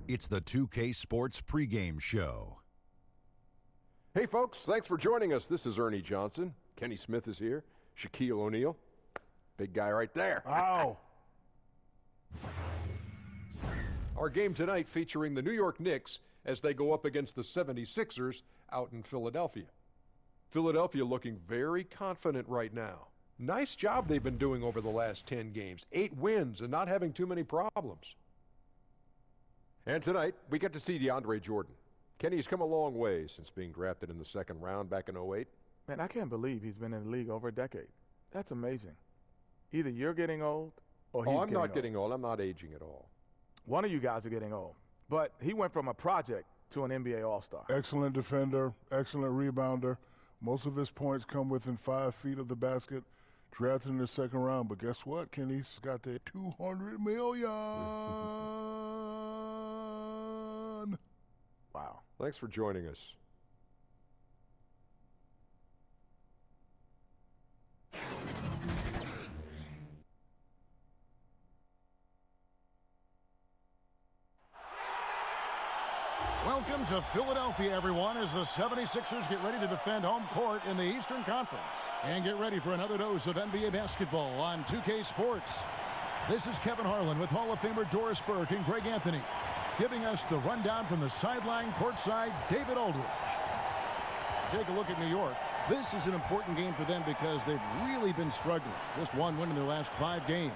It's the 2K Sports pregame show. Hey folks, thanks for joining us. This is Ernie Johnson. Kenny Smith is here. Shaquille O'Neal. Big guy right there. Ow. Our game tonight featuring the New York Knicks as they go up against the 76ers out in Philadelphia. Philadelphia looking very confident right now. Nice job they've been doing over the last 10 games. 8 wins and not having too many problems. And tonight, we get to see DeAndre Jordan. Kenny's come a long way since being drafted in the second round back in 2008. Man, I can't believe he's been in the league over a decade. That's amazing. Either you're getting old or he's I'm not getting old. I'm not aging at all. One of you guys are getting old. But he went from a project to an NBA All-Star. Excellent defender, excellent rebounder. Most of his points come within 5 feet of the basket. Drafted in the second round. But guess what? Kenny's got that $200 million. Wow. Thanks for joining us. Welcome to Philadelphia, everyone, as the 76ers get ready to defend home court in the Eastern Conference. And get ready for another dose of NBA basketball on 2K Sports. This is Kevin Harlan with Hall of Famer Doris Burke and Greg Anthony, giving us the rundown from the sideline courtside, David Aldridge. Take a look at New York. This is an important game for them because they've really been struggling. Just one win in their last 5 games.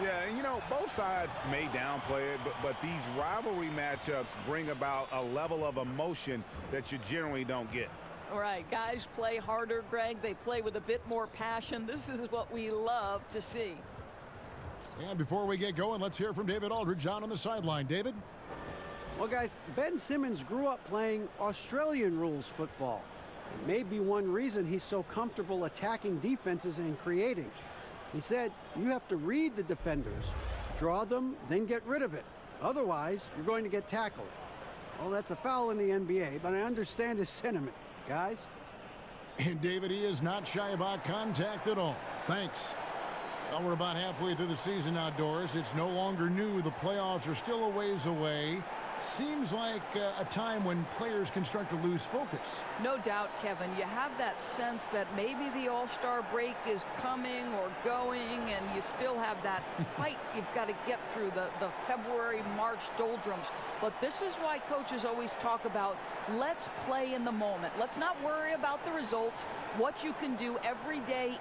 Yeah, and you know, both sides may downplay it, but these rivalry matchups bring about a level of emotion that you generally don't get. All right, guys play harder, Greg. They play with a bit more passion. This is what we love to see. And before we get going, let's hear from David Aldridge on the sideline. David? Well, guys, Ben Simmons grew up playing Australian rules football. It may be one reason he's so comfortable attacking defenses and creating. He said, you have to read the defenders, draw them, then get rid of it. Otherwise, you're going to get tackled. Well, that's a foul in the NBA, but I understand his sentiment, guys. And David, he is not shy about contact at all. Thanks. Well, we're about halfway through the season outdoors. It's no longer new. The playoffs are still a ways away. Seems like a time when players can start to lose focus. No doubt, Kevin. You have that sense that maybe the All-Star break is coming or going, and you still have that fight you've got to get through, the February, March doldrums. But this is why coaches always talk about, let's play in the moment. Let's not worry about the results, what you can do every day,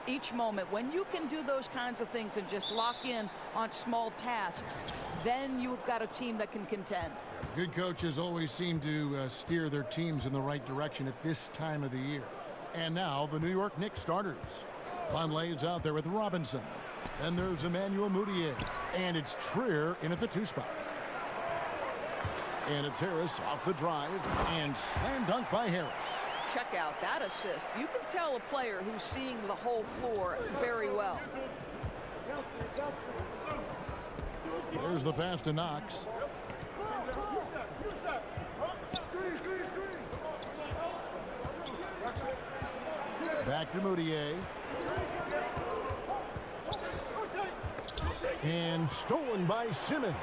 each moment. When you can do those kinds of things and just lock in on small tasks, then you've got a team that can contend. Good coaches always seem to steer their teams in the right direction at this time of the year. And now the New York Knicks starters. Vonleh's out there with Robinson. Then there's Emmanuel Mudiay. And it's Trier in at the 2 spot. And it's Harris off the drive. And slam dunk by Harris. Check out that assist. You can tell a player who's seeing the whole floor very well. There's the pass to Knox. Back to Mudiay. And stolen by Simmons.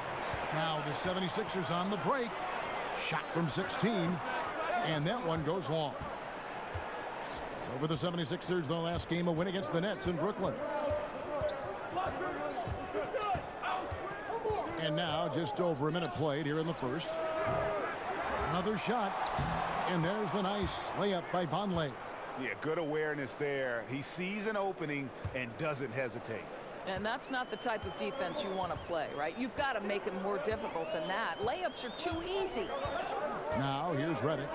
Now the 76ers on the break. Shot from 16. And that one goes long. So for the 76ers, their last game, a win against the Nets in Brooklyn. And now just over a minute played here in the first. Another shot. And there's the nice layup by Vonleh. Yeah, good awareness there. He sees an opening and doesn't hesitate. And that's not the type of defense you want to play, right? You've got to make it more difficult than that. Layups are too easy. Now here's Redick.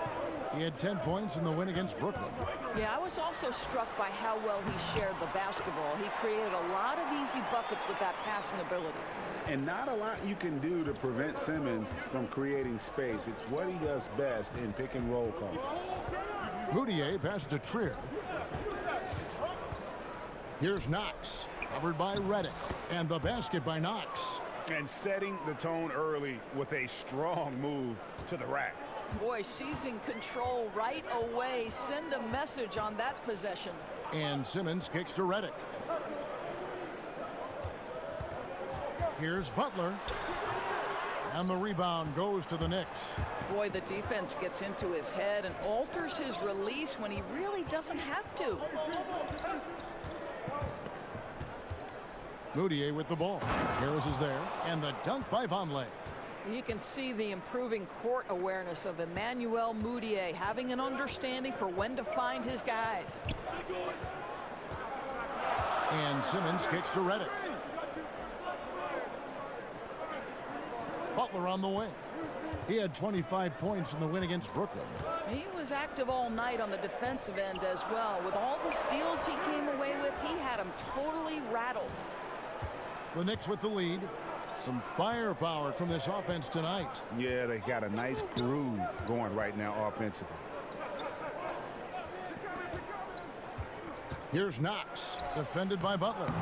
He had 10 points in the win against Brooklyn. Yeah, I was also struck by how well he shared the basketball. He created a lot of easy buckets with that passing ability. And not a lot you can do to prevent Simmons from creating space. It's what he does best in pick and roll calls. Mudiay passes to Trier. Here's Knox, covered by Redick, and the basket by Knox. And setting the tone early with a strong move to the rack. Boy, seizing control right away. Send a message on that possession. And Simmons kicks to Redick. Here's Butler. And the rebound goes to the Knicks. Boy, the defense gets into his head and alters his release when he really doesn't have to. Moutier with the ball. Harris is there. And the dunk by Vonleh. You can see the improving court awareness of Emmanuel Moutier, having an understanding for when to find his guys. And Simmons kicks to Redick. Butler on the wing. He had 25 points in the win against Brooklyn. He was active all night on the defensive end as well. With all the steals he came away with, he had them totally rattled. The Knicks with the lead. Some firepower from this offense tonight. Yeah, they got a nice groove going right now offensively. Here's Knox, defended by Butler.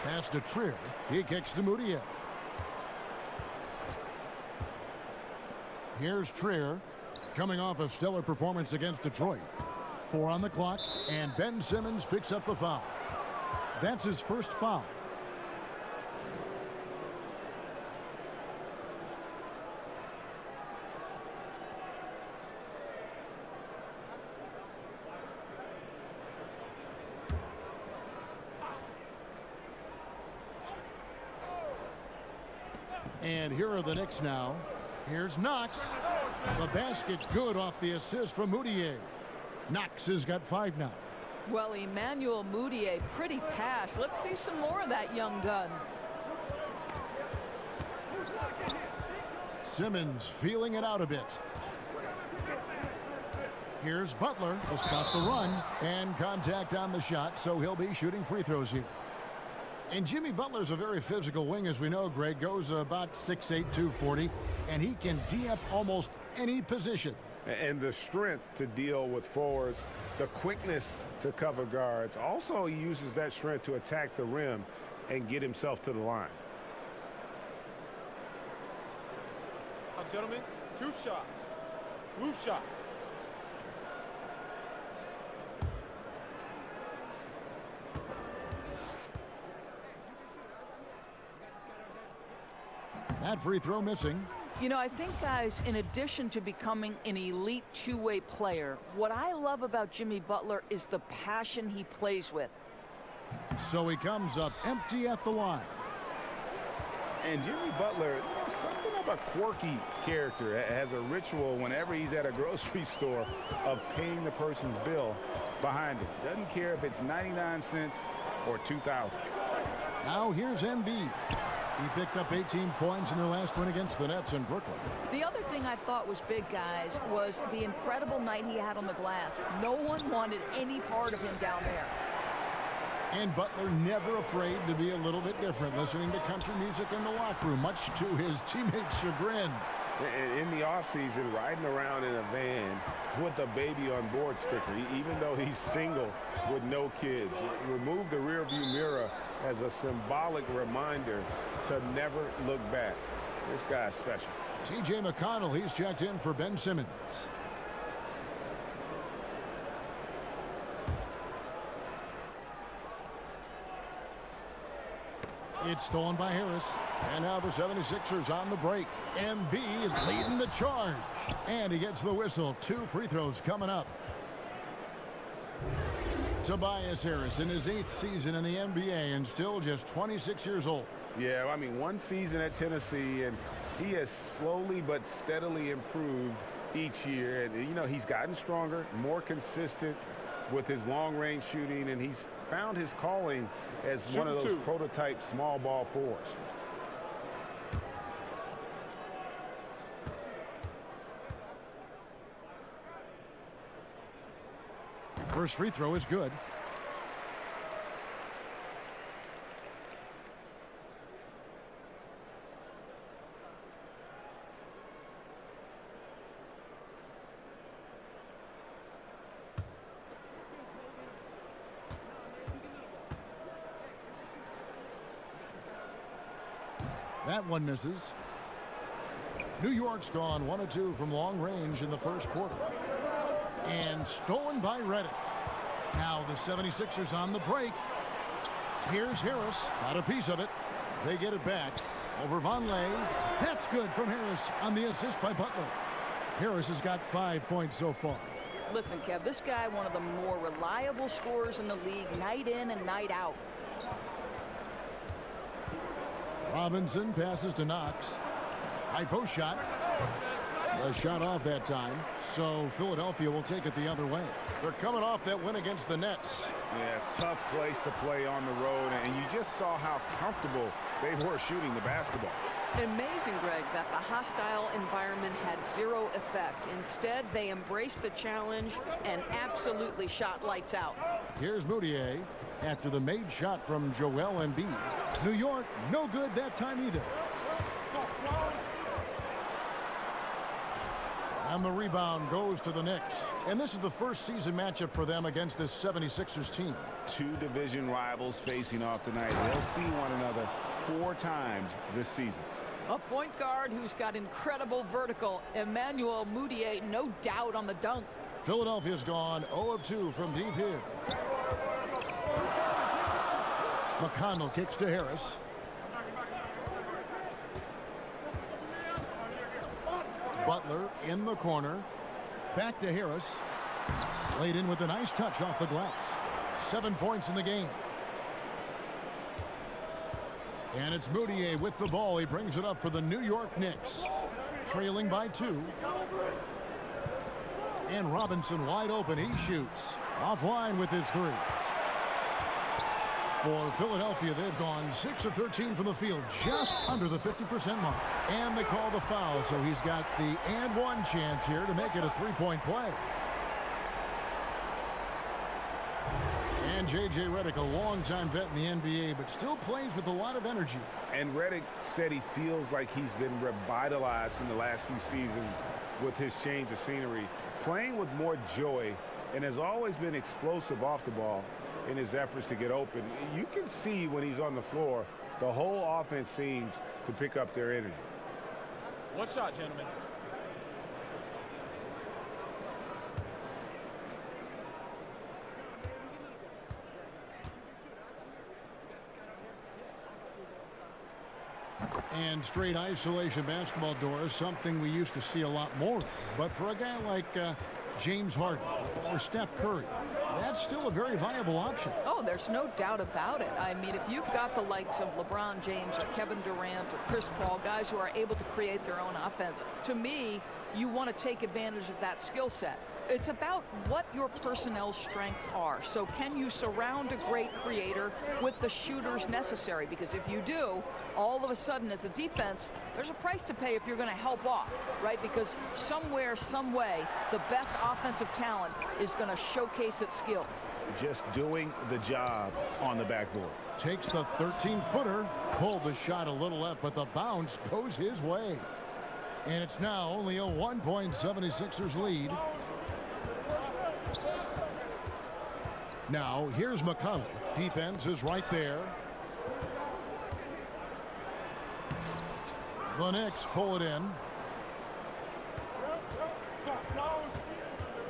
Pass to Trier. He kicks to Moutier. Here's Trier, coming off a stellar performance against Detroit. 4 on the clock, and Ben Simmons picks up the foul. That's his first foul. And here are the Knicks now. Here's Knox. The basket good off the assist from Moutier. Knox has got 5 now. Well, Emmanuel Moutier, pretty pass. Let's see some more of that young gun. Simmons feeling it out a bit. Here's Butler to stop the run, and contact on the shot, so he'll be shooting free throws here. And Jimmy Butler's a very physical wing, as we know, Greg. Goes about 6'8", 240, and he can D up almost any position. And the strength to deal with forwards, the quickness to cover guards. Also, he uses that strength to attack the rim and get himself to the line. Gentlemen, 2 shots. Blue shots. That free throw missing. You know, I think, guys, in addition to becoming an elite two-way player, what I love about Jimmy Butler is the passion he plays with. So he comes up empty at the line. And Jimmy Butler, you know, something of a quirky character, has a ritual whenever he's at a grocery store of paying the person's bill behind him. Doesn't care if it's 99 cents or 2,000. Now here's Embiid. He picked up 18 points in their last win against the Nets in Brooklyn. The other thing I thought was big, guys, was the incredible night he had on the glass. No one wanted any part of him down there. And Butler never afraid to be a little bit different, listening to country music in the locker room, much to his teammates' chagrin. In the offseason, riding around in a van with a baby on board sticker, even though he's single with no kids. Remove the rearview mirror as a symbolic reminder to never look back. This guy's special. T.J. McConnell, he's checked in for Ben Simmons. It's stolen by Harris. And now the 76ers on the break. Embiid leading the charge. And he gets the whistle. 2 free throws coming up. Tobias Harris in his 8th season in the NBA and still just 26 years old. Yeah, I mean, 1 season at Tennessee, and he has slowly but steadily improved each year. And, you know, he's gotten stronger, more consistent with his long-range shooting, and he's found his calling as one of those prototype small ball fours. First free throw is good. That one misses. New York's gone 1 of 2 from long range in the first quarter. And stolen by Redick. Now the 76ers on the break. Here's Harris. Got a piece of it. They get it back. Over Vonleh. That's good from Harris on the assist by Butler. Harris has got 5 points so far. Listen, Kev, this guy, one of the more reliable scorers in the league, night in and night out. Robinson passes to Knox. High post shot. The shot off that time, so Philadelphia will take it the other way. They're coming off that win against the Nets. Yeah, tough place to play on the road, and you just saw how comfortable they were shooting the basketball. Amazing, Greg, that the hostile environment had zero effect. Instead, they embraced the challenge and absolutely shot lights out. Here's Moutier after the made shot from Joel Embiid. New York, no good that time either. And the rebound goes to the Knicks. And this is the first season matchup for them against this 76ers team. Two division rivals facing off tonight. They'll see one another 4 times this season. A point guard who's got incredible vertical. Emmanuel Moutier, no doubt on the dunk. Philadelphia's gone 0 of 2 from deep here. McConnell kicks to Harris. Butler in the corner. Back to Harris. Laid in with a nice touch off the glass. 7 points in the game. And it's Moutier with the ball. He brings it up for the New York Knicks. Trailing by 2. And Robinson wide open. He shoots. Offline with his 3. For Philadelphia, they've gone 6 of 13 from the field, just under the 50% mark. And they call the foul, so he's got the and one chance here to make it a 3-point play. And J.J. Redick, a longtime vet in the NBA, but still plays with a lot of energy. And Redick said he feels like he's been revitalized in the last few seasons with his change of scenery, playing with more joy, and has always been explosive off the ball in his efforts to get open. You can see when he's on the floor, the whole offense seems to pick up their energy. One shot, gentlemen. And straight isolation basketball doors, something we used to see a lot more. But for a guy like James Harden or Steph Curry, that's still a very viable option. Oh, there's no doubt about it. I mean, if you've got the likes of LeBron James or Kevin Durant or Chris Paul, guys who are able to create their own offense, to me, you want to take advantage of that skill set. It's about what your personnel strengths are. So can you surround a great creator with the shooters necessary? Because if you do, all of a sudden as a defense, there's a price to pay if you're going to help off, right? Because somewhere, some way, the best offensive talent is going to showcase its skill. Just doing the job on the backboard. Takes the 13-footer, pulled the shot a little left, but the bounce goes his way. And it's now only a 1-point 76ers lead. Now, here's McConnell. Defense is right there. The Knicks pull it in.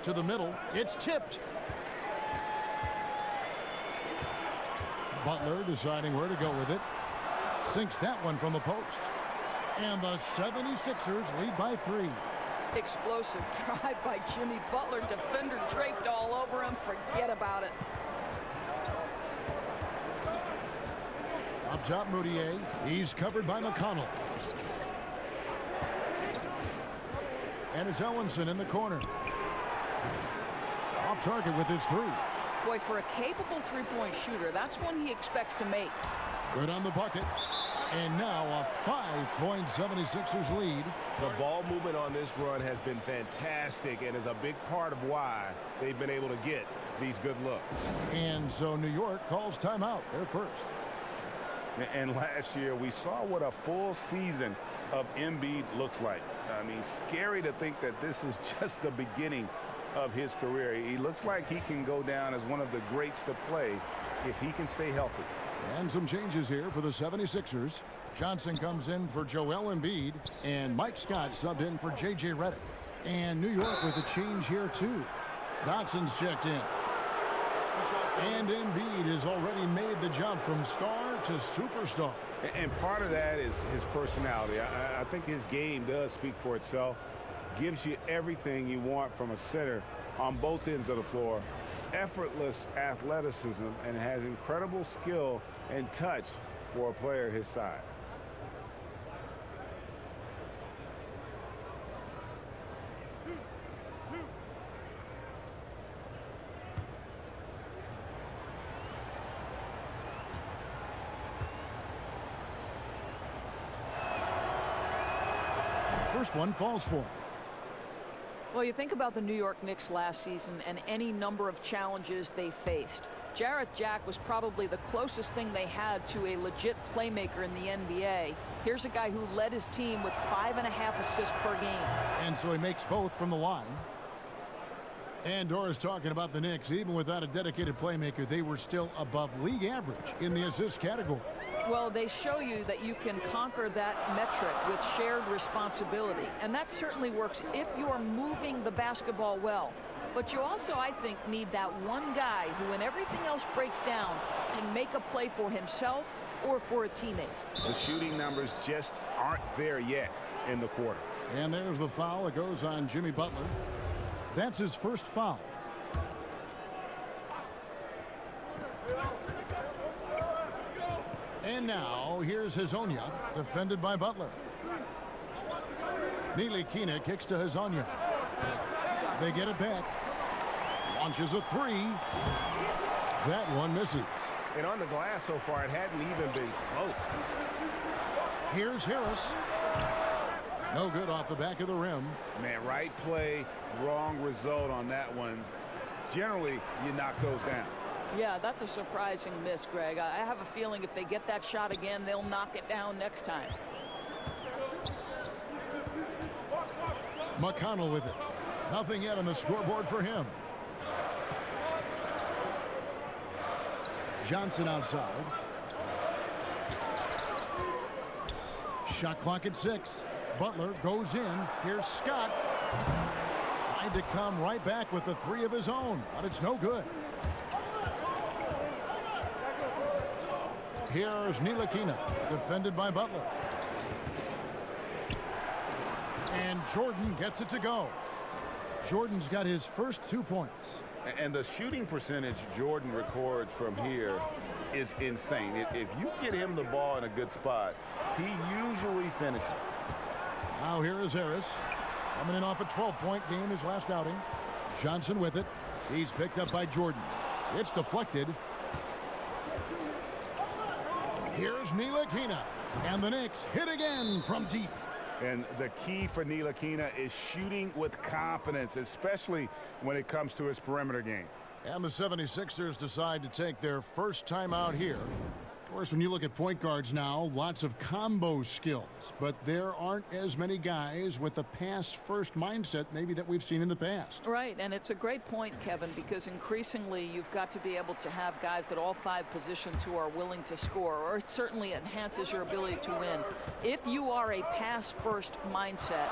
To the middle. It's tipped. Butler deciding where to go with it. Sinks that one from the post. And the 76ers lead by 3. Explosive drive by Jimmy Butler. Defender draped all over him. Forget about it. Up top, Moutier. He's covered by McConnell. And it's Ellenson in the corner. Off target with his 3. Boy, for a capable three-point shooter, that's one he expects to make. Good on the bucket. And now a 5-point 76ers lead. The ball movement on this run has been fantastic and is a big part of why they've been able to get these good looks. And so New York calls timeout. They're first. And last year we saw what a full season of Embiid looks like. I mean, scary to think that this is just the beginning of his career. He looks like he can go down as one of the greats to play if he can stay healthy. And some changes here for the 76ers. Johnson comes in for Joel Embiid, and Mike Scott subbed in for J.J. Redick. And New York with a change here, too. Dotson's checked in. And Embiid has already made the jump from star to superstar. And part of that is his personality. I think his game does speak for itself. Gives you everything you want from a center on both ends of the floor. Effortless athleticism, and has incredible skill and touch for a player his size. First one falls for him. Well, you think about the New York Knicks last season and any number of challenges they faced. Jarrett Jack was probably the closest thing they had to a legit playmaker in the NBA. Here's a guy who led his team with 5.5 assists per game. And so he makes both from the line. And Dora's talking about the Knicks. Even without a dedicated playmaker, they were still above league average in the assist category. Well, they show you that you can conquer that metric with shared responsibility. And that certainly works if you are moving the basketball well. But you also, I think, need that one guy who, when everything else breaks down, can make a play for himself or for a teammate. The shooting numbers just aren't there yet in the quarter. And there's the foul. It goes on Jimmy Butler. That's his first foul. And now here's Hazonia, defended by Butler. Ntilikina kicks to Hazonia. They get it back. Launches a three. That one misses. And on the glass so far, it hadn't even been close. Here's Harris. No good off the back of the rim. Man, right play, wrong result on that one. Generally, you knock those down. Yeah, that's a surprising miss, Greg. I have a feeling if they get that shot again, they'll knock it down next time. McConnell with it. Nothing yet on the scoreboard for him. Johnson outside. Shot clock at 6. Butler goes in. Here's Scott. Trying to come right back with the three of his own, but it's no good. Here's Ntilikina, defended by Butler. And Jordan gets it to go. Jordan's got his first 2 points. And the shooting percentage Jordan records from here is insane. If you get him the ball in a good spot, he usually finishes. Now here is Harris. Coming in off a 12-point game his last outing. Johnson with it. He's picked up by Jordan. It's deflected. Here's Ntilikina. And the Knicks hit again from deep. And the key for Ntilikina is shooting with confidence, especially when it comes to his perimeter game. And the 76ers decide to take their first time out here. Of course, when you look at point guards now, lots of combo skills, but there aren't as many guys with the pass-first mindset maybe that we've seen in the past. Right, and it's a great point, Kevin, because increasingly you've got to be able to have guys at all 5 positions who are willing to score, or it certainly enhances your ability to win. If you are a pass-first mindset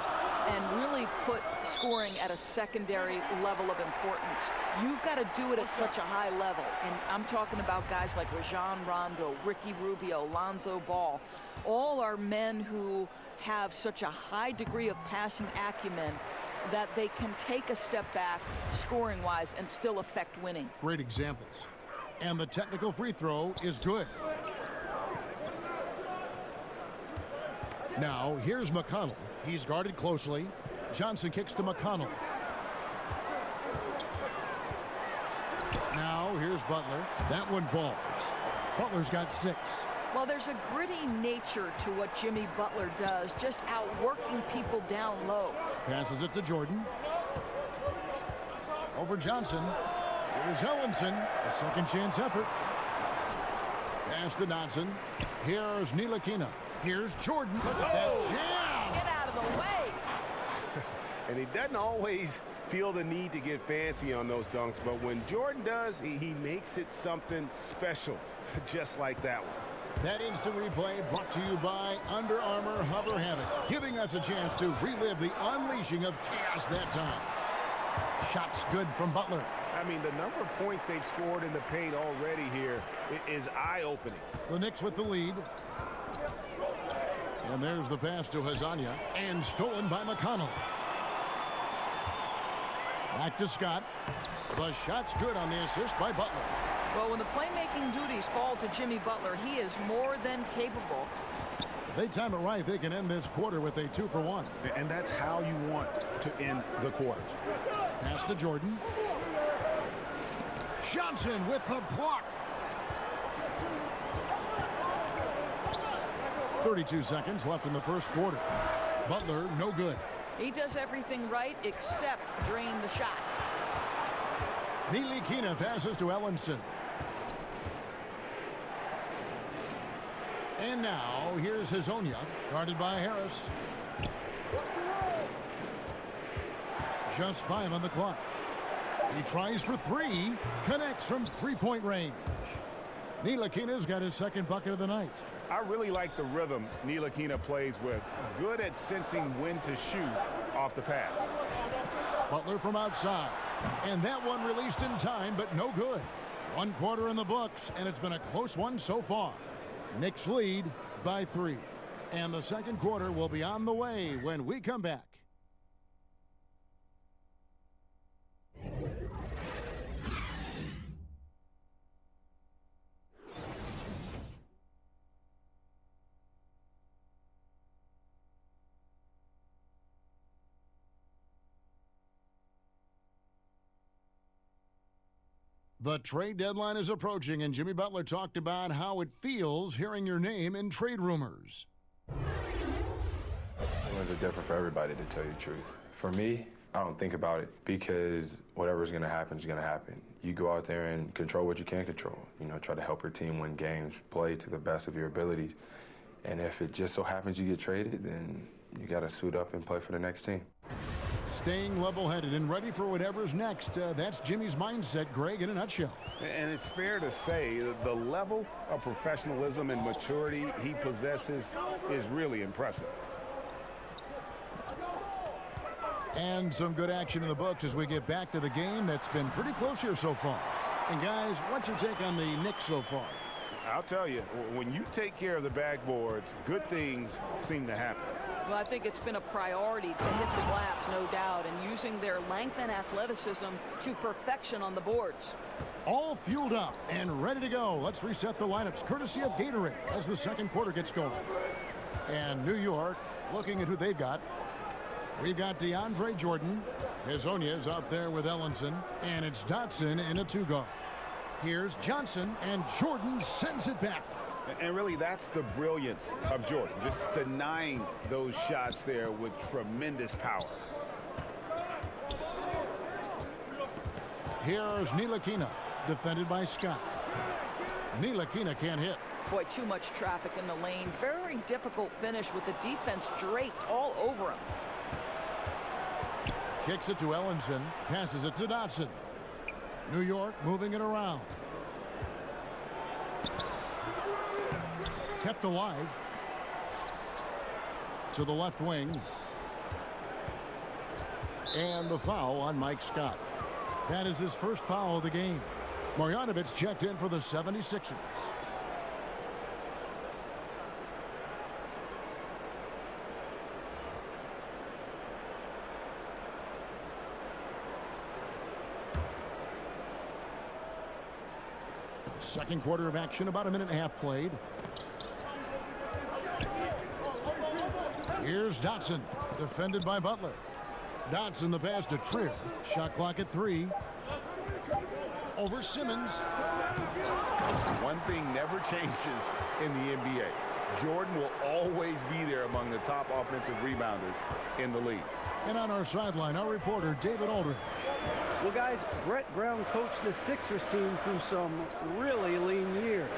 and really put scoring at a secondary level of importance, you've got to do it at such a high level. And I'm talking about guys like Rajon Rondo, Ricky Rubio, Lonzo Ball. All are men who have such a high degree of passing acumen that they can take a step back scoring-wise and still affect winning. Great examples. And the technical free throw is good. Now, here's McConnell. He's guarded closely. Johnson kicks to McConnell. Now, here's Butler. That one falls. Butler's got 6. Well, there's a gritty nature to what Jimmy Butler does, just outworking people down low. Passes it to Jordan. Over Johnson. Here's Ellenson. A second chance effort. Pass to Dodson. Here's Ntilikina. Here's Jordan. Look at that jam. Get out of the way. And he doesn't always feel the need to get fancy on those dunks, but when Jordan does, he makes it something special, just like that one. That instant replay brought to you by Under Armour Hover Havoc, giving us a chance to relive the unleashing of chaos that time. Shots good from Butler. I mean, the number of points they've scored in the paint already here is eye-opening. The Knicks with the lead. And there's the pass to Hazanya, and stolen by McConnell. Back to Scott. The shot's good on the assist by Butler. Well, when the playmaking duties fall to Jimmy Butler, he is more than capable. If they time it right, they can end this quarter with a 2-for-1. And that's how you want to end the quarters. Pass to Jordan. Johnson with the block. 32 seconds left in the first quarter. Butler, no good. He does everything right except drain the shot. Ntilikina passes to Ellenson. And now, here's Hazonia, guarded by Harris. Just 5 on the clock. He tries for 3, connects from three-point range. Ntilikina's got his second bucket of the night. I really like the rhythm Ntilikina plays with. Good at sensing when to shoot off the pass. Butler from outside. And that one released in time, but no good. 1 quarter in the books, and it's been a close one so far. Knicks lead by 3. And the second quarter will be on the way when we come back. The trade deadline is approaching, and Jimmy Butler talked about how it feels hearing your name in trade rumors. Feelings are different for everybody, to tell you the truth. For me, I don't think about it because whatever's going to happen is going to happen. You go out there and control what you can control. You know, try to help your team win games, play to the best of your abilities. And if it just so happens you get traded, then you got to suit up and play for the next team. Staying level-headed and ready for whatever's next. That's Jimmy's mindset, Greg, in a nutshell. And it's fair to say the level of professionalism and maturity he possesses is really impressive. And some good action in the books as we get back to the game that's been pretty close here so far. And guys, what's your take on the Knicks so far? I'll tell you, when you take care of the backboards, good things seem to happen. Well, I think it's been a priority to hit the glass, no doubt, and using their length and athleticism to perfection on the boards. All fueled up and ready to go. Let's reset the lineups, courtesy of Gatorade, as the second quarter gets going. And New York, looking at who they've got. We've got DeAndre Jordan. Hazonia's out there with Ellenson. And it's Dotson in a 2-guard. Here's Johnson, and Jordan sends it back. And really, that's the brilliance of Jordan, just denying those shots there with tremendous power. Here's Ntilikina, defended by Scott. Ntilikina can't hit. Boy, too much traffic in the lane. Very difficult finish with the defense draped all over him. Kicks it to Ellenson, passes it to Dotson. New York moving it around. Kept alive to the left wing. And the foul on Mike Scott. That is his first foul of the game. Marjanovic checked in for the 76ers. Second quarter of action, about a minute and a half played. Here's Dotson, defended by Butler. Dotson the pass to Trier. Shot clock at 3. Over Simmons. One thing never changes in the NBA. Jordan will always be there among the top offensive rebounders in the league. And on our sideline, our reporter, David Aldridge. Well, guys, Brett Brown coached the Sixers team through some really lean years.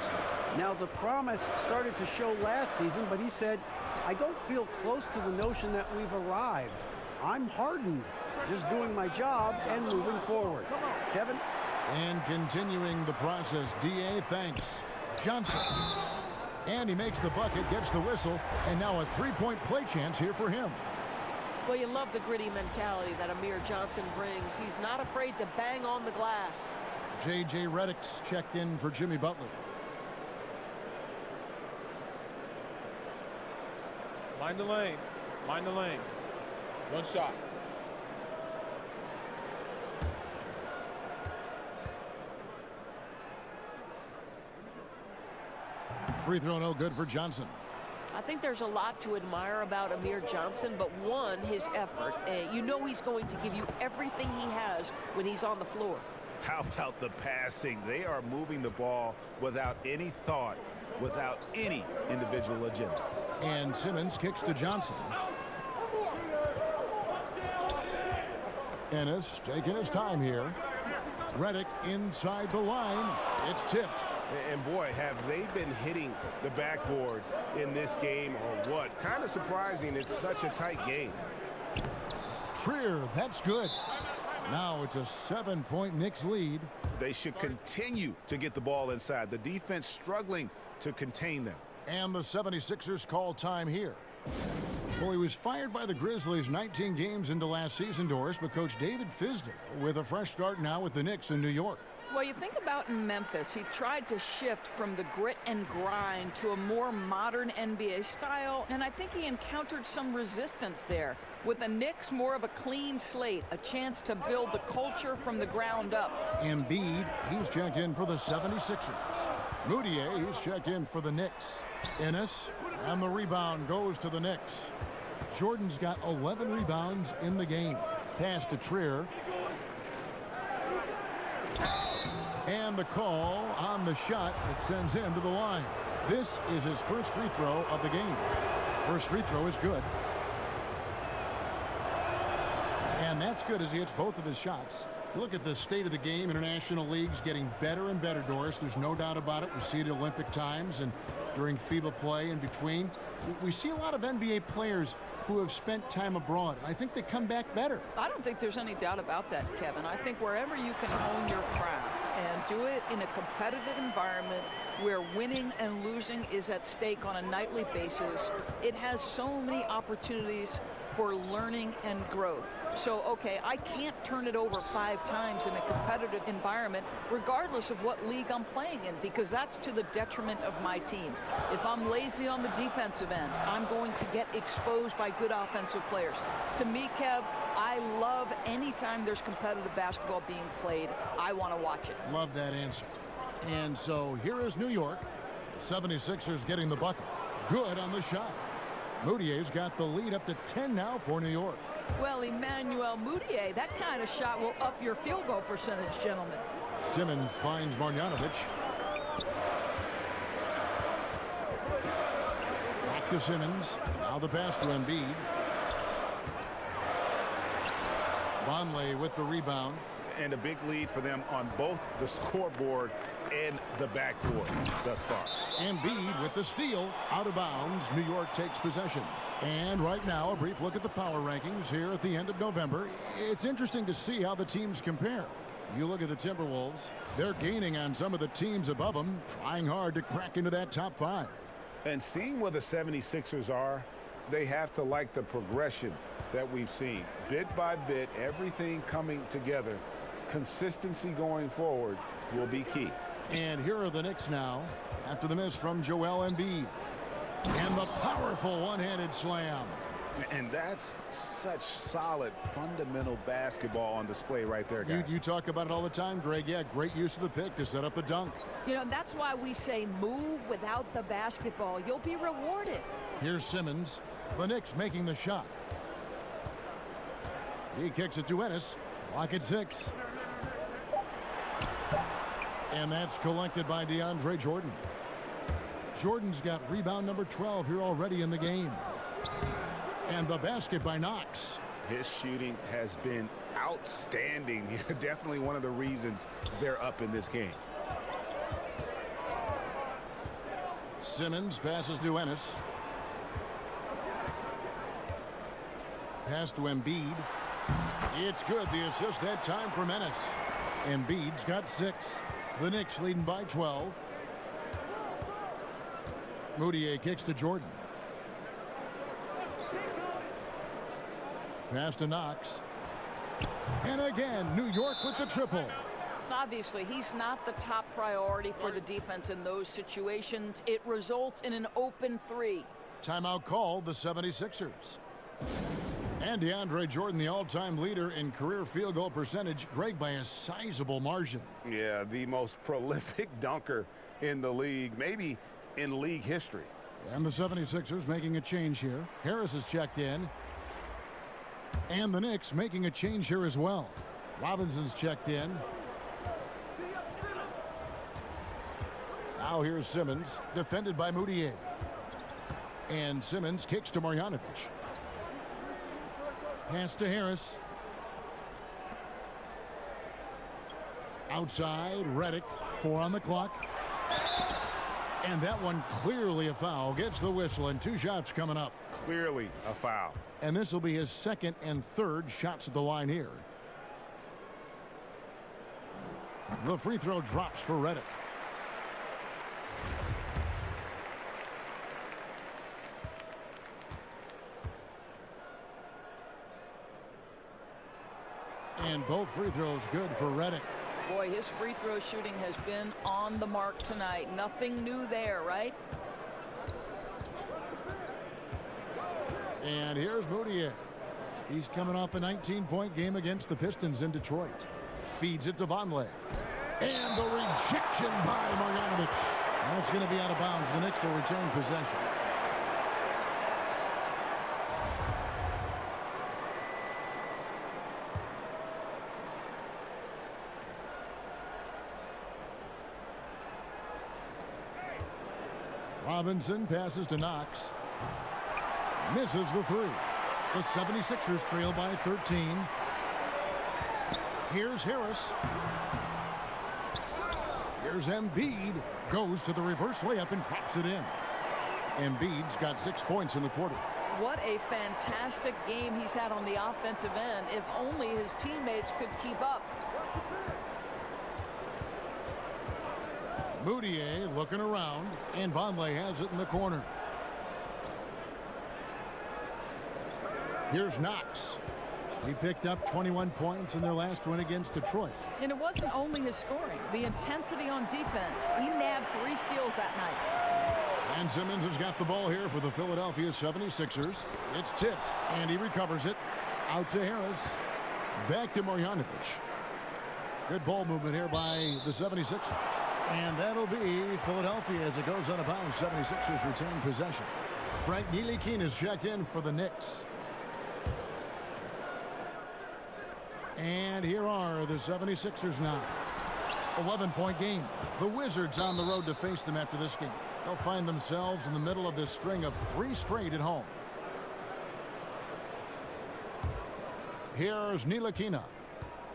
Now, the promise started to show last season, but he said, I don't feel close to the notion that we've arrived. I'm hardened, just doing my job and moving forward. Kevin? And continuing the process, D.A. thanks Johnson. And he makes the bucket, gets the whistle, and now a three-point play chance here for him. Well, you love the gritty mentality that Amir Johnson brings. He's not afraid to bang on the glass. J.J. Redick's checked in for Jimmy Butler. Mind the lanes. Mind the lanes. One shot. Free throw no good for Johnson. I think there's a lot to admire about Amir Johnson, but one, his effort. You know he's going to give you everything he has when he's on the floor. How about the passing? They are moving the ball without any thought, without any individual agendas. And Simmons kicks to Johnson. Ennis taking his time here. Redick inside the line. It's tipped. And boy, have they been hitting the backboard in this game or what? Kind of surprising. It's such a tight game. Trier, that's good. Now it's a 7-point Knicks lead. They should continue to get the ball inside. The defense struggling to contain them. And the 76ers call time here. Well, he was fired by the Grizzlies 19 games into last season, Doris, but Coach David Fizdale with a fresh start now with the Knicks in New York. Well, you think about in Memphis, he tried to shift from the grit and grind to a more modern NBA style, and I think he encountered some resistance there. With the Knicks, more of a clean slate, a chance to build the culture from the ground up. Embiid, he's checked in for the 76ers. Moutier, he's checked in for the Knicks. Ennis, and the rebound goes to the Knicks. Jordan's got 11 rebounds in the game. Pass to Trier. And the call on the shot that sends him to the line. This is his first free throw of the game. First free throw is good. And that's good as he hits both of his shots. Look at the state of the game. International leagues getting better and better, Doris. There's no doubt about it. We see it at Olympic times and during FIBA play in between. We see a lot of NBA players who have spent time abroad. I think they come back better. I don't think there's any doubt about that, Kevin. I think wherever you can hone your craft and do it in a competitive environment where winning and losing is at stake on a nightly basis, it has so many opportunities for learning and growth. So, okay, I can't turn it over 5 times in a competitive environment, regardless of what league I'm playing in, because that's to the detriment of my team. If I'm lazy on the defensive end, I'm going to get exposed by good offensive players. To me, Kev, I love any time there's competitive basketball being played. I want to watch it. Love that answer. And so here is New York. The 76ers getting the bucket. Good on the shot. Moutier's got the lead up to 10 now for New York. Well, Emmanuel Moutier, that kind of shot will up your field goal percentage, gentlemen. Simmons finds Marjanovic. Back to Simmons. Now the pass to Embiid. Vonleh with the rebound. And a big lead for them on both the scoreboard and the backboard thus far. Embiid with the steal. Out of bounds. New York takes possession. And right now, a brief look at the power rankings here at the end of November. It's interesting to see how the teams compare. You look at the Timberwolves. They're gaining on some of the teams above them, trying hard to crack into that top 5. And seeing where the 76ers are, they have to like the progression that we've seen. Bit by bit, everything coming together. Consistency going forward will be key. And here are the Knicks now after the miss from Joel Embiid. And the powerful one-handed slam. And that's such solid, fundamental basketball on display right there, guys. You talk about it all the time, Greg. Yeah, great use of the pick to set up the dunk. You know, that's why we say move without the basketball. You'll be rewarded. Here's Simmons. The Knicks making the shot. He kicks it to Ennis. Clock at 6. And that's collected by DeAndre Jordan. Jordan's got rebound number 12 here already in the game. And the basket by Knox. His shooting has been outstanding here. Definitely one of the reasons they're up in this game. Simmons passes to Ennis. Pass to Embiid. It's good. The assist that time from Ennis. Embiid's got 6. The Knicks leading by 12. Moutier kicks to Jordan. Pass to Knox. And again, New York with the triple. Obviously, he's not the top priority for the defense in those situations. It results in an open three. Timeout called, the 76ers. And DeAndre Jordan, the all-time leader in career field goal percentage, Greg, by a sizable margin. Yeah, the most prolific dunker in the league, maybe in league history. And the 76ers making a change here. Harris is checked in. And the Knicks making a change here as well. Robinson's checked in. Now here's Simmons, defended by Moutier. And Simmons kicks to Marjanovic. Pass to Harris. Outside, Redick, 4 on the clock. And that one clearly a foul. Gets the whistle, and 2 shots coming up. Clearly a foul. And this will be his second and third shots at the line here. The free throw drops for Redick. And both free throws good for Redick. Boy, his free throw shooting has been on the mark tonight. Nothing new there, right? And here's Moutier. He's coming off a 19-point game against the Pistons in Detroit. Feeds it to Vonleh. And the rejection by Marjanovic. That's going to be out of bounds. The Knicks will retain possession. Robinson passes to Knox. Misses the three. The 76ers trail by 13. Here's Harris. Here's Embiid. Goes to the reverse layup and drops it in. Embiid's got 6 points in the quarter. What a fantastic game he's had on the offensive end. If only his teammates could keep up. Moutier looking around, and Vonleh has it in the corner. Here's Knox. He picked up 21 points in their last win against Detroit. And it wasn't only his scoring, the intensity on defense. He nabbed 3 steals that night. And Simmons has got the ball here for the Philadelphia 76ers. It's tipped, and he recovers it. Out to Harris. Back to Marjanovic. Good ball movement here by the 76ers. And that'll be Philadelphia as it goes out of bounds. 76ers retain possession. Frank Ntilikina is checked in for the Knicks. And here are the 76ers now. 11-point game. The Wizards on the road to face them after this game. They'll find themselves in the middle of this string of 3 straight at home. Here's Ntilikina.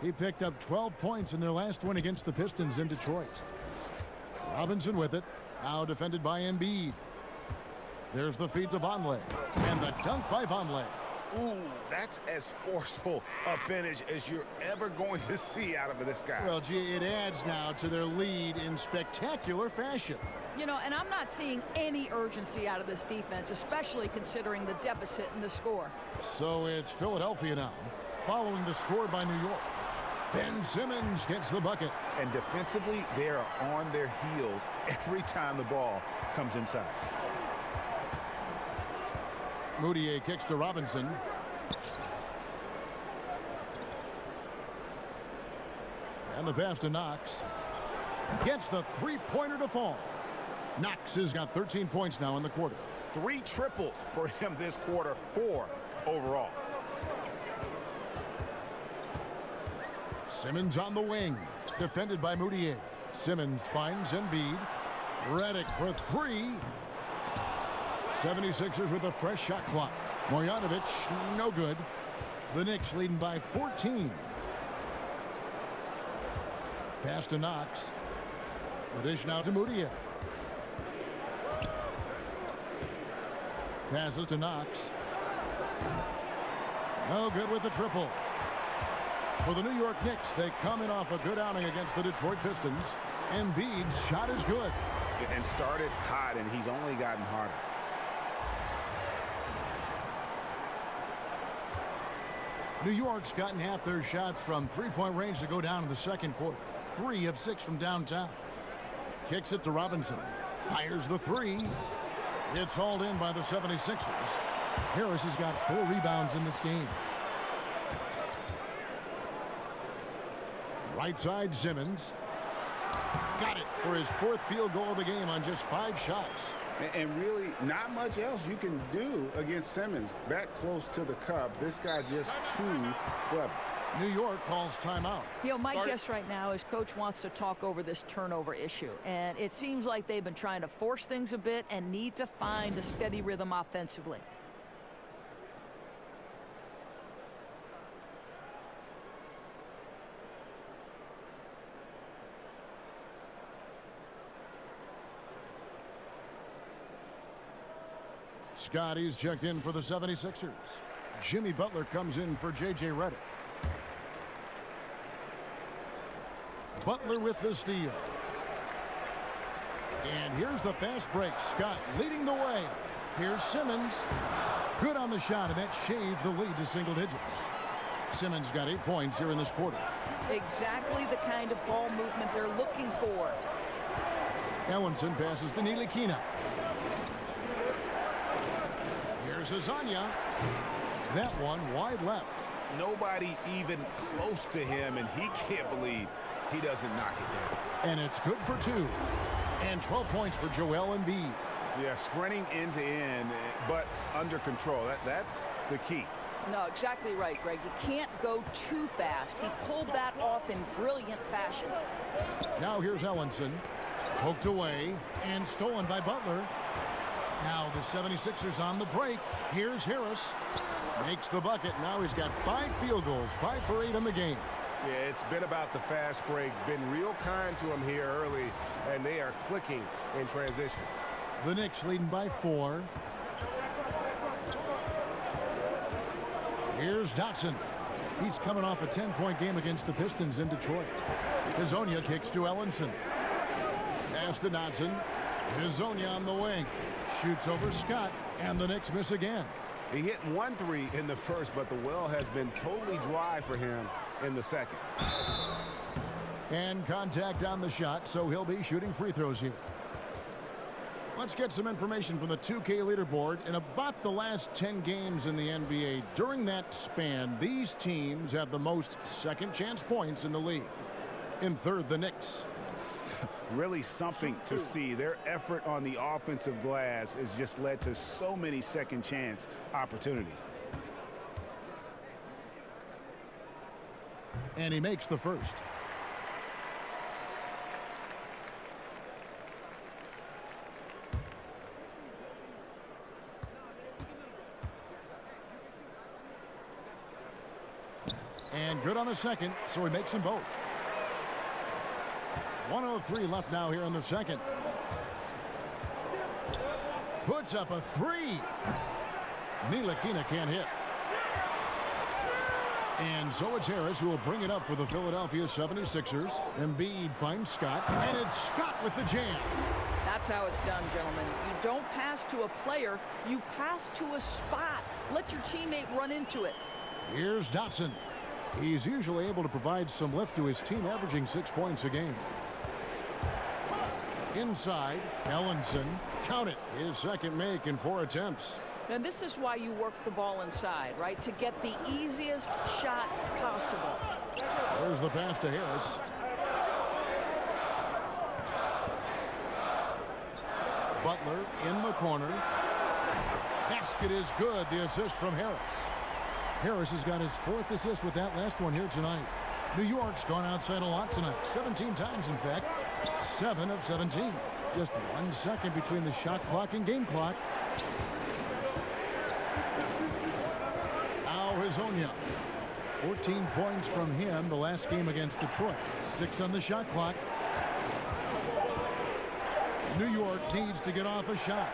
He picked up 12 points in their last win against the Pistons in Detroit. Robinson with it. Now defended by Embiid. There's the feed to Vonleh. And the dunk by Vonleh. Ooh, that's as forceful a finish as you're ever going to see out of this guy. Well, gee, it adds now to their lead in spectacular fashion. You know, and I'm not seeing any urgency out of this defense, especially considering the deficit in the score. So it's Philadelphia now, following the score by New York. Ben Simmons gets the bucket. And defensively, they are on their heels every time the ball comes inside. Moutier kicks to Robinson. And the pass to Knox. Gets the three-pointer to fall. Knox has got 13 points now in the quarter. 3 triples for him this quarter, 4 overall. Simmons on the wing. Defended by Moutier. Simmons finds Embiid. Redick for 3. 76ers with a fresh shot clock. Marjanovic, no good. The Knicks leading by 14. Pass to Knox. The dish now to Moutier. Passes to Knox. No good with the triple. For the New York Knicks, they come in off a good outing against the Detroit Pistons. Embiid's shot is good. And started hot, and he's only gotten harder. New York's gotten half their shots from three-point range to go down in the second quarter. 3 of 6 from downtown. Kicks it to Robinson. Fires the three. It's hauled in by the 76ers. Harris has got 4 rebounds in this game. Right side, Simmons. Got it for his 4th field goal of the game on just 5 shots. And really, not much else you can do against Simmons. That close to the cup, this guy just too clever. New York calls timeout. You know, my guess right now is Coach wants to talk over this turnover issue. And it seems like they've been trying to force things a bit and need to find a steady rhythm offensively. Scotty's checked in for the 76ers. Jimmy Butler comes in for J.J. Redick. Butler with the steal. And here's the fast break. Scott leading the way. Here's Simmons. Good on the shot, and that shaves the lead to single digits. Simmons got 8 points here in this quarter. Exactly the kind of ball movement they're looking for. Ellenson passes to Ntilikina. Here's Azania. That one wide left. Nobody even close to him, and he can't believe he doesn't knock it down. And it's good for 2. And 12 points for Joel Embiid. Yeah, sprinting end to end, but under control. That's the key. No, exactly right, Greg. You can't go too fast. He pulled that off in brilliant fashion. Now here's Ellenson. Poked away and stolen by Butler. Now the 76ers on the break. Here's Harris. Makes the bucket. Now he's got 5 field goals, 5 for 8 in the game. Yeah, it's been about the fast break. Been real kind to him here early, and they are clicking in transition. The Knicks leading by 4. Here's Dotson. He's coming off a 10-point game against the Pistons in Detroit. Hazonia kicks to Ellenson. Pass to Dotson. Hazonia on the wing. Shoots over Scott, and the Knicks miss again. He hit 1 3 in the first, but the well has been totally dry for him in the second. And contact on the shot, so he'll be shooting free throws here. Let's get some information from the 2K leaderboard. In about the last 10 games in the NBA, during that span, these teams have the most second chance points in the league. In third, the Knicks. Really something to see. Their effort on the offensive glass has just led to so many second chance opportunities. And he makes the first. And good on the second, so he makes them both. 1:03 left now here in the second. Puts up a 3. Ntilikina can't hit. And so it's Harris who will bring it up for the Philadelphia 76ers. Embiid finds Scott, and it's Scott with the jam. That's how it's done, gentlemen. You don't pass to a player, you pass to a spot. Let your teammate run into it. Here's Dotson. He's usually able to provide some lift to his team, averaging 6 points a game. Inside, Ellenson. Count it. His second make in 4 attempts. And this is why you work the ball inside, right? To get the easiest shot possible. There's the pass to Harris. Butler in the corner. Basket is good. The assist from Harris. Harris has got his 4th assist with that last one here tonight. New York's gone outside a lot tonight. 17 times, in fact. 7 of 17. Just 1 second between the shot clock and game clock. Now Hazonia. 14 points from him the last game against Detroit. 6 on the shot clock. New York needs to get off a shot.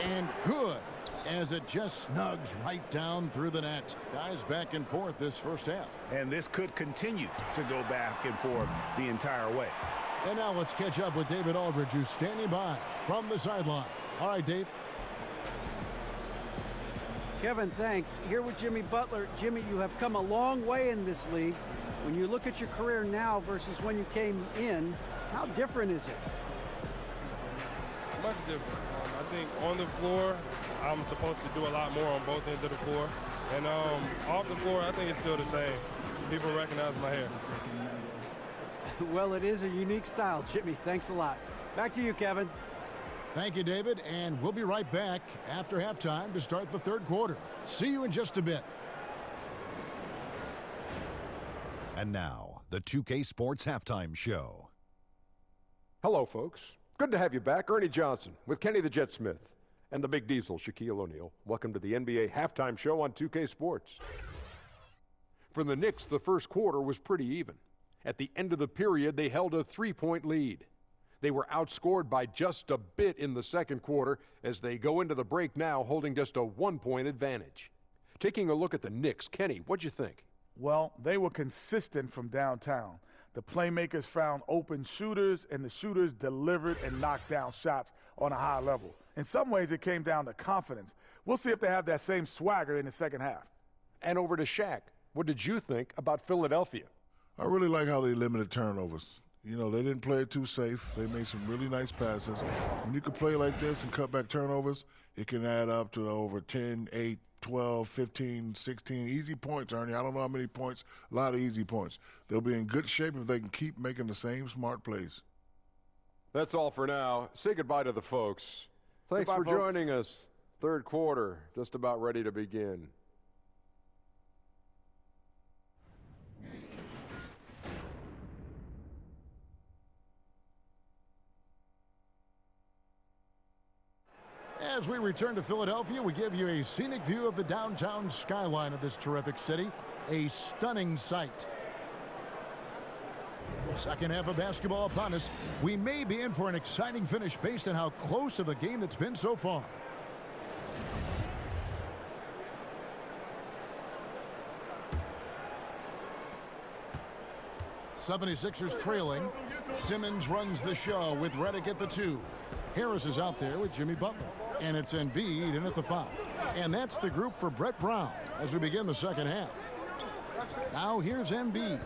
And good, as it just snugs right down through the net. Guys back and forth this first half. And this could continue to go back and forth the entire way. And now let's catch up with David Aldridge, who's standing by from the sideline. All right, Dave. Kevin, thanks. Here with Jimmy Butler. Jimmy, you have come a long way in this league. When you look at your career now versus when you came in, how different is it? Much different. I think on the floor, I'm supposed to do a lot more on both ends of the floor. And off the floor, I think it's still the same. People recognize my hair. Well, it is a unique style, Jimmy. Thanks a lot. Back to you, Kevin. Thank you, David, and we'll be right back after halftime to start the third quarter. See you in just a bit. And now, the 2K Sports Halftime Show. Hello, folks. Good to have you back. Ernie Johnson with Kenny the Jet Smith and the Big Diesel, Shaquille O'Neal. Welcome to the NBA Halftime Show on 2K Sports. For the Knicks, the first quarter was pretty even. At the end of the period, they held a 3-point lead. They were outscored by just a bit in the second quarter as they go into the break now holding just a 1-point advantage. Taking a look at the Knicks, Kenny, what'd you think? Well, they were consistent from downtown. The playmakers found open shooters, and the shooters delivered and knocked down shots on a high level. In some ways, it came down to confidence. We'll see if they have that same swagger in the second half. And over to Shaq. What did you think about Philadelphia? I really like how they limited turnovers. You know, they didn't play it too safe. They made some really nice passes. When you can play like this and cut back turnovers, it can add up to over 10, 8, 12, 15, 16 easy points, Ernie. I don't know how many points, a lot of easy points. They'll be in good shape if they can keep making the same smart plays. That's all for now. Say goodbye to the folks. Thanks Goodbye, for joining us. Third quarter, just about ready to begin. As we return to Philadelphia, we give you a scenic view of the downtown skyline of this terrific city. A stunning sight. Second half of basketball upon us. We may be in for an exciting finish based on how close of a game it's been so far. '76ers trailing. Simmons runs the show with Redick at the 2. Harris is out there with Jimmy Butler. And it's Embiid in at the foul. And that's the group for Brett Brown as we begin the second half. Now here's Embiid.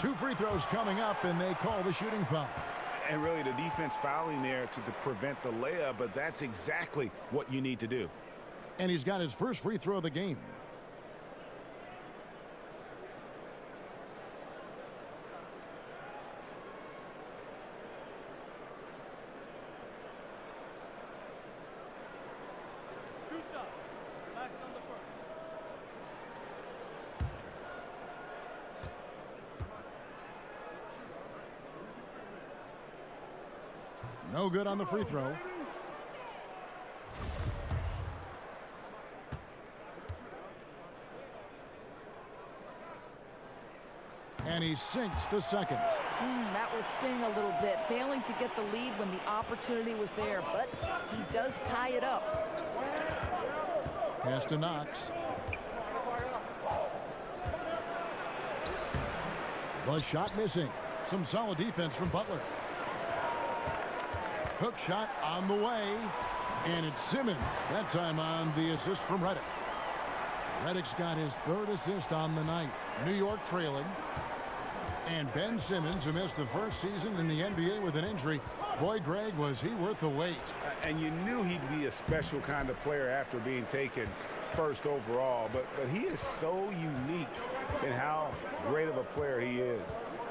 2 free throws coming up, and they call the shooting foul. And really the defense fouling there to prevent the layup, but that's exactly what you need to do. And he's got his first free throw of the game. No good on the free throw. And he sinks the second. That will sting a little bit. Failing to get the lead when the opportunity was there, but he does tie it up. Pass to Knox. The shot missing. Some solid defense from Butler. Hook shot on the way. And it's Simmons. That time on the assist from Redick. Redick's got his 3rd assist on the night. New York trailing. And Ben Simmons, who missed the first season in the NBA with an injury. Boy, Greg, was he worth the wait. And you knew he'd be a special kind of player after being taken first overall. But he is so unique in how great of a player he is.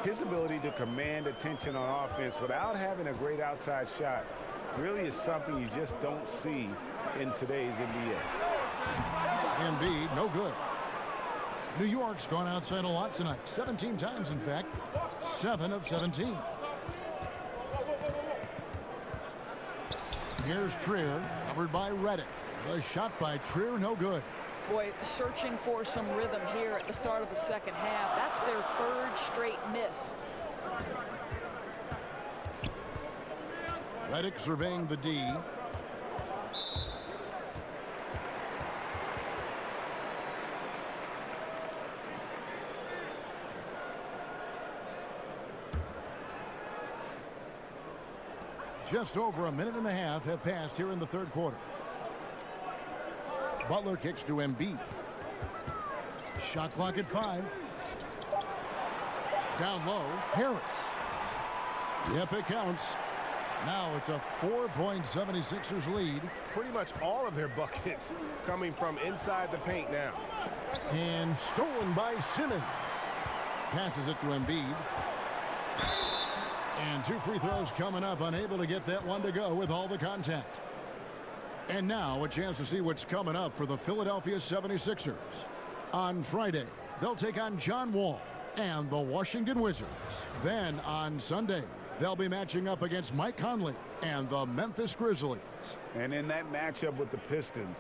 His ability to command attention on offense without having a great outside shot really is something you just don't see in today's NBA. Embiid, no good. New York's gone outside a lot tonight. 17 times, in fact. 7 of 17. Here's Trier, covered by Redick. The shot by Trier, no good. Boy, searching for some rhythm here at the start of the second half. That's their 3rd straight miss. Redick surveying the D. Just over a minute and a half have passed here in the third quarter. Butler kicks to Embiid. Shot clock at 5. Down low, Harris. Yep, it counts. Now it's a 4-point 76ers lead. Pretty much all of their buckets coming from inside the paint now. And stolen by Simmons. Passes it to Embiid. And 2 free throws coming up, unable to get that one to go with all the contact. And now a chance to see what's coming up for the Philadelphia 76ers. On Friday, they'll take on John Wall and the Washington Wizards. Then on Sunday, they'll be matching up against Mike Conley and the Memphis Grizzlies. And in that matchup with the Pistons,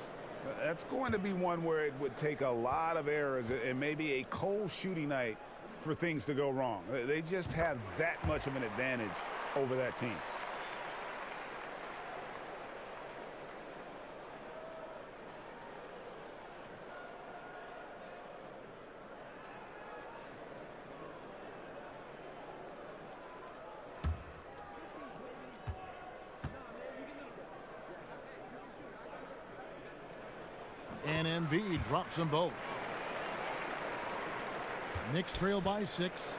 that's going to be one where it would take a lot of errors and maybe a cold shooting night for things to go wrong. They just have that much of an advantage over that team. And Embiid drops them both. Knicks trail by 6.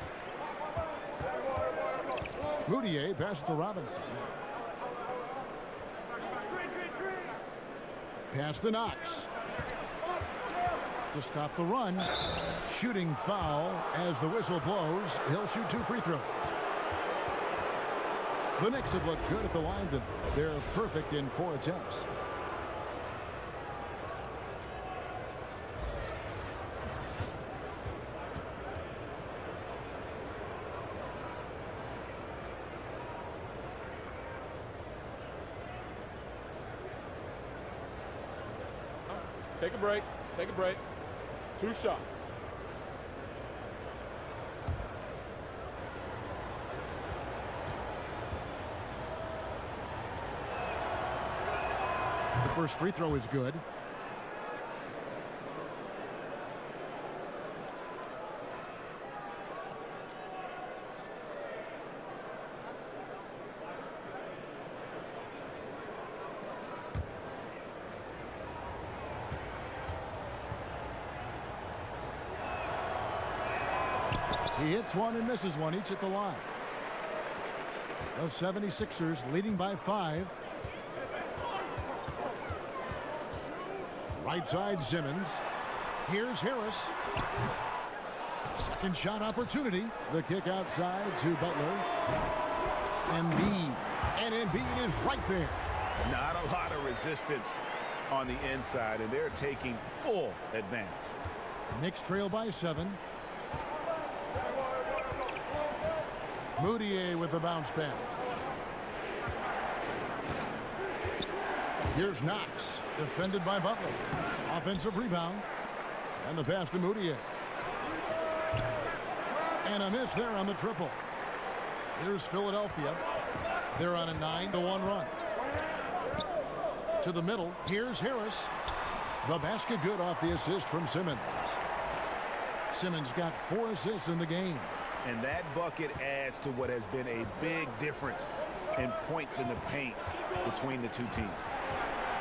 Moutier passes to Robinson. Pass to Knox. To stop the run. Shooting foul as the whistle blows. He'll shoot 2 free throws. The Knicks have looked good at the line tonight. They're perfect in 4 attempts. Take a break. Take a break. 2 shots. The first free throw is good. He hits one and misses one, each at the line. The 76ers leading by 5. Right side Simmons. Here's Harris. Second shot opportunity. The kick outside to Butler. Embiid. And Embiid is right there. Not a lot of resistance on the inside, and they're taking full advantage. Knicks trail by 7. Moutier with the bounce pass. Here's Knox, defended by Butler. Offensive rebound. And the pass to Moutier. And a miss there on the triple. Here's Philadelphia. They're on a 9-1 run. To the middle. Here's Harris. The basket good off the assist from Simmons. Simmons got 4 assists in the game. And that bucket adds to what has been a big difference in points in the paint between the 2 teams.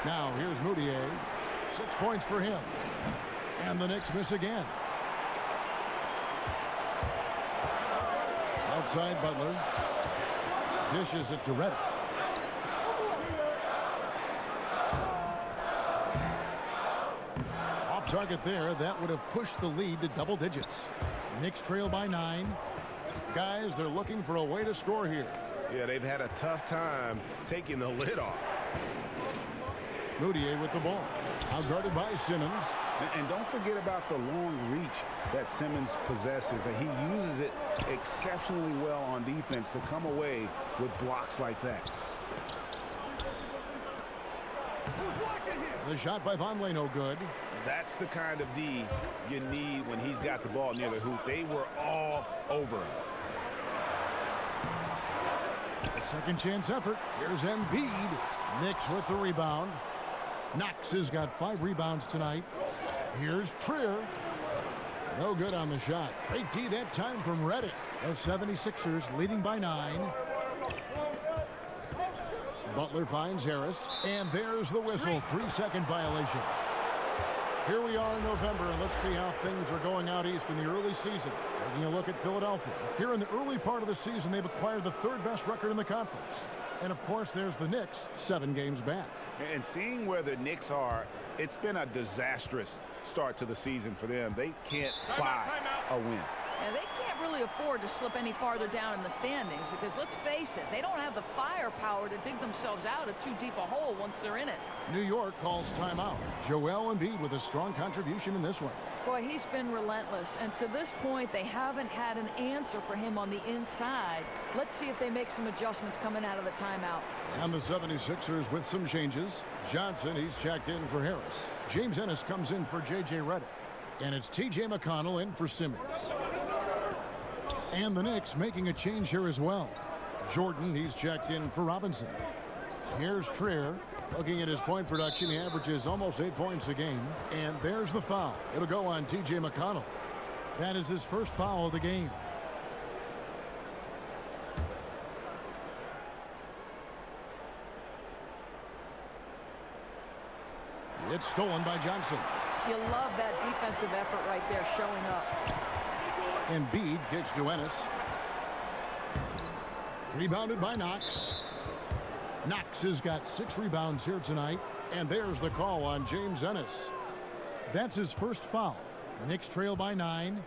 Now here's Moutier. 6 points for him. And the Knicks miss again. Outside Butler. Dishes it to Reddick. Off target there. That would have pushed the lead to double digits. Knicks trail by 9. Guys, they're looking for a way to score here. Yeah, they've had a tough time taking the lid off. Moutier with the ball. Out guarded by Simmons. And don't forget about the long reach that Simmons possesses. And he uses it exceptionally well on defense to come away with blocks like that. The shot by Vonleh, no good. That's the kind of D you need when he's got the ball near the hoop. They were all over him. A second chance effort. Here's Embiid. Knicks with the rebound. Knox has got 5 rebounds tonight. Here's Trier. No good on the shot. Great D that time from Reddick. The 76ers leading by 9. Butler finds Harris. And there's the whistle. 3-second violation. Here we are in November, and let's see how things are going out east in the early season. Taking a look at Philadelphia. Here in the early part of the season, they've acquired the third best record in the conference. And, of course, there's the Knicks, 7 games back. And seeing where the Knicks are, it's been a disastrous start to the season for them. They can't buy a win. Yeah, they can't really afford to slip any farther down in the standings because, let's face it, they don't have the firepower to dig themselves out of too deep a hole once they're in it. New York calls timeout. Joel Embiid with a strong contribution in this one. Boy, he's been relentless, and to this point, they haven't had an answer for him on the inside. Let's see if they make some adjustments coming out of the timeout. And the 76ers with some changes. Johnson, he's checked in for Harris. James Ennis comes in for J.J. Redick. And it's T.J. McConnell in for Simmons. And the Knicks making a change here as well. Jordan, he's checked in for Robinson. Here's Trier. Looking at his point production, he averages almost 8 points a game. And there's the foul. It'll go on T.J. McConnell. That is his first foul of the game. It's stolen by Johnson. You love that defensive effort right there showing up. Embiid gets to Ennis. Rebounded by Knox. Knox has got 6 rebounds here tonight. And there's the call on James Ennis. That's his first foul. Knicks trail by 9.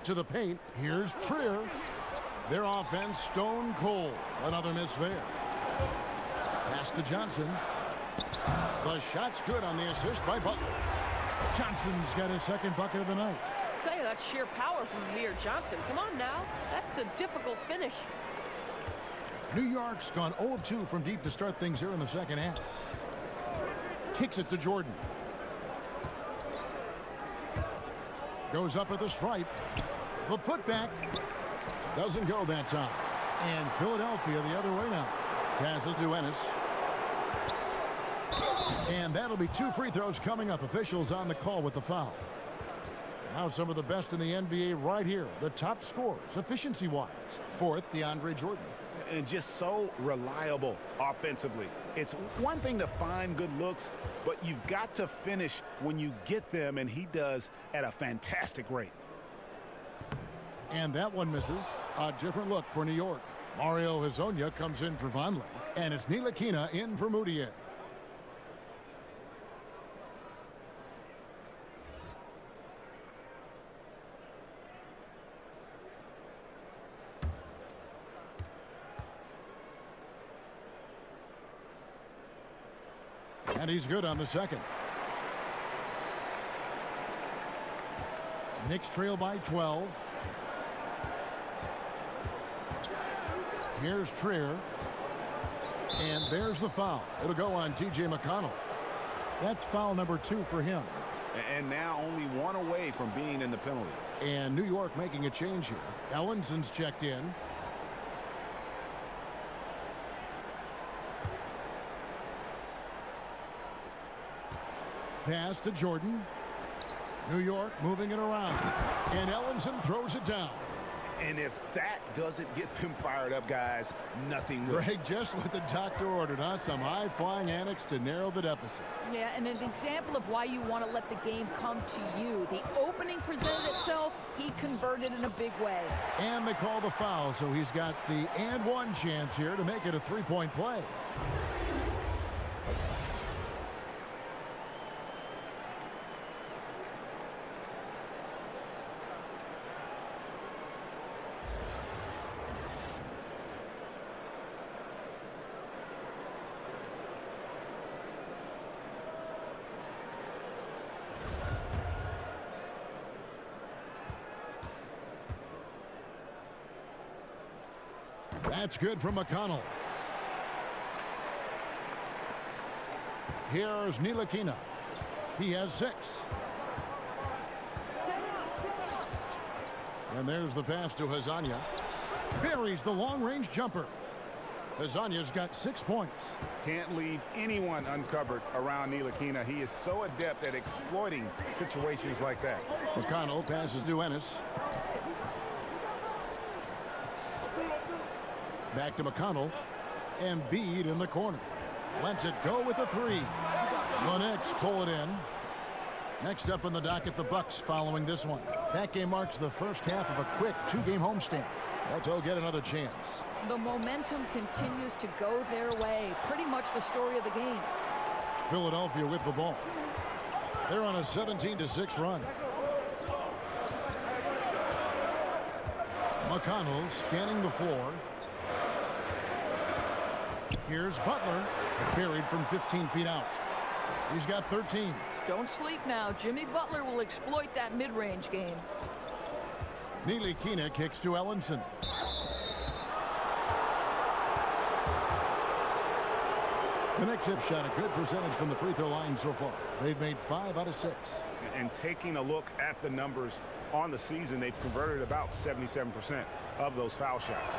To the paint. Here's Trier. Their offense stone cold. Another miss there. Pass to Johnson. The shot's good on the assist by Butler. Johnson's got his second bucket of the night. I'll tell you, that's sheer power from Amir Johnson. Come on now. That's a difficult finish. New York's gone 0 of 2 from deep to start things here in the second half. Kicks it to Jordan. Goes up at the stripe. The putback doesn't go that time. And Philadelphia the other way now. Passes to Ennis. And that'll be 2 free throws coming up. Officials on the call with the foul. Now some of the best in the NBA right here. The top scorers, efficiency-wise. Fourth, DeAndre Jordan. And just so reliable offensively. It's one thing to find good looks, but you've got to finish when you get them, and he does at a fantastic rate. And that one misses. A different look for New York. Mario Hezonja comes in for Vonleh. And it's Ntilikina in for Moutier. And he's good on the second. Knicks trail by 12. Here's Trier. And there's the foul. It'll go on T.J. McConnell. That's foul number 2 for him. And now only 1 away from being in the penalty. And New York making a change here. Ellinson's checked in. Pass to Jordan. New York moving it around. And Ellinson throws it down. And if that doesn't get them fired up, guys, nothing will. Greg, just what the doctor ordered, huh? Some high-flying antics to narrow the deficit. Yeah, and an example of why you want to let the game come to you. The opening presented itself, he converted in a big way. And they call the foul, so he's got the and one chance here to make it a 3-point play. That's good from McConnell. Here's Ntilikina. He has 6. And there's the pass to Hezonja. Buries the long-range jumper. Hezonja's got 6 points. Can't leave anyone uncovered around Ntilikina. He is so adept at exploiting situations like that. McConnell passes to Ennis. Back to McConnell. Embiid in the corner. Lets it go with a 3. The Knicks pull it in. Next up on the docket, the Bucks following this one. That game marks the first half of a quick 2-game homestand. But they'll get another chance. The momentum continues to go their way. Pretty much the story of the game. Philadelphia with the ball. They're on a 17-6 run. McConnell scanning the floor. Here's Butler, buried from 15 feet out. He's got 13. Don't sleep now. Jimmy Butler will exploit that mid-range game. Ntilikina kicks to Ellenson. The Knicks have shot a good percentage from the free throw line so far. They've made 5 out of 6. And taking a look at the numbers on the season, they've converted about 77% of those foul shots.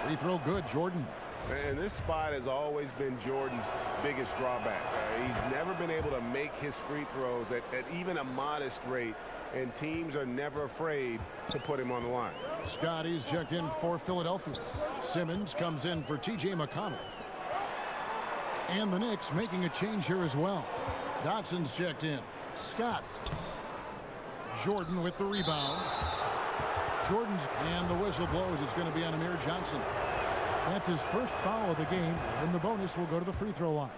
Free throw good, Jordan. And this spot has always been Jordan's biggest drawback. He's never been able to make his free throws at even a modest rate, and teams are never afraid to put him on the line. Scotty's checked in for Philadelphia. Simmons comes in for T.J. McConnell. And the Knicks making a change here as well. Dotson's checked in. Scott. Jordan with the rebound. Jordan's, and the whistle blows. It's going to be on Amir Johnson. That's his first foul of the game, and the bonus will go to the free throw line.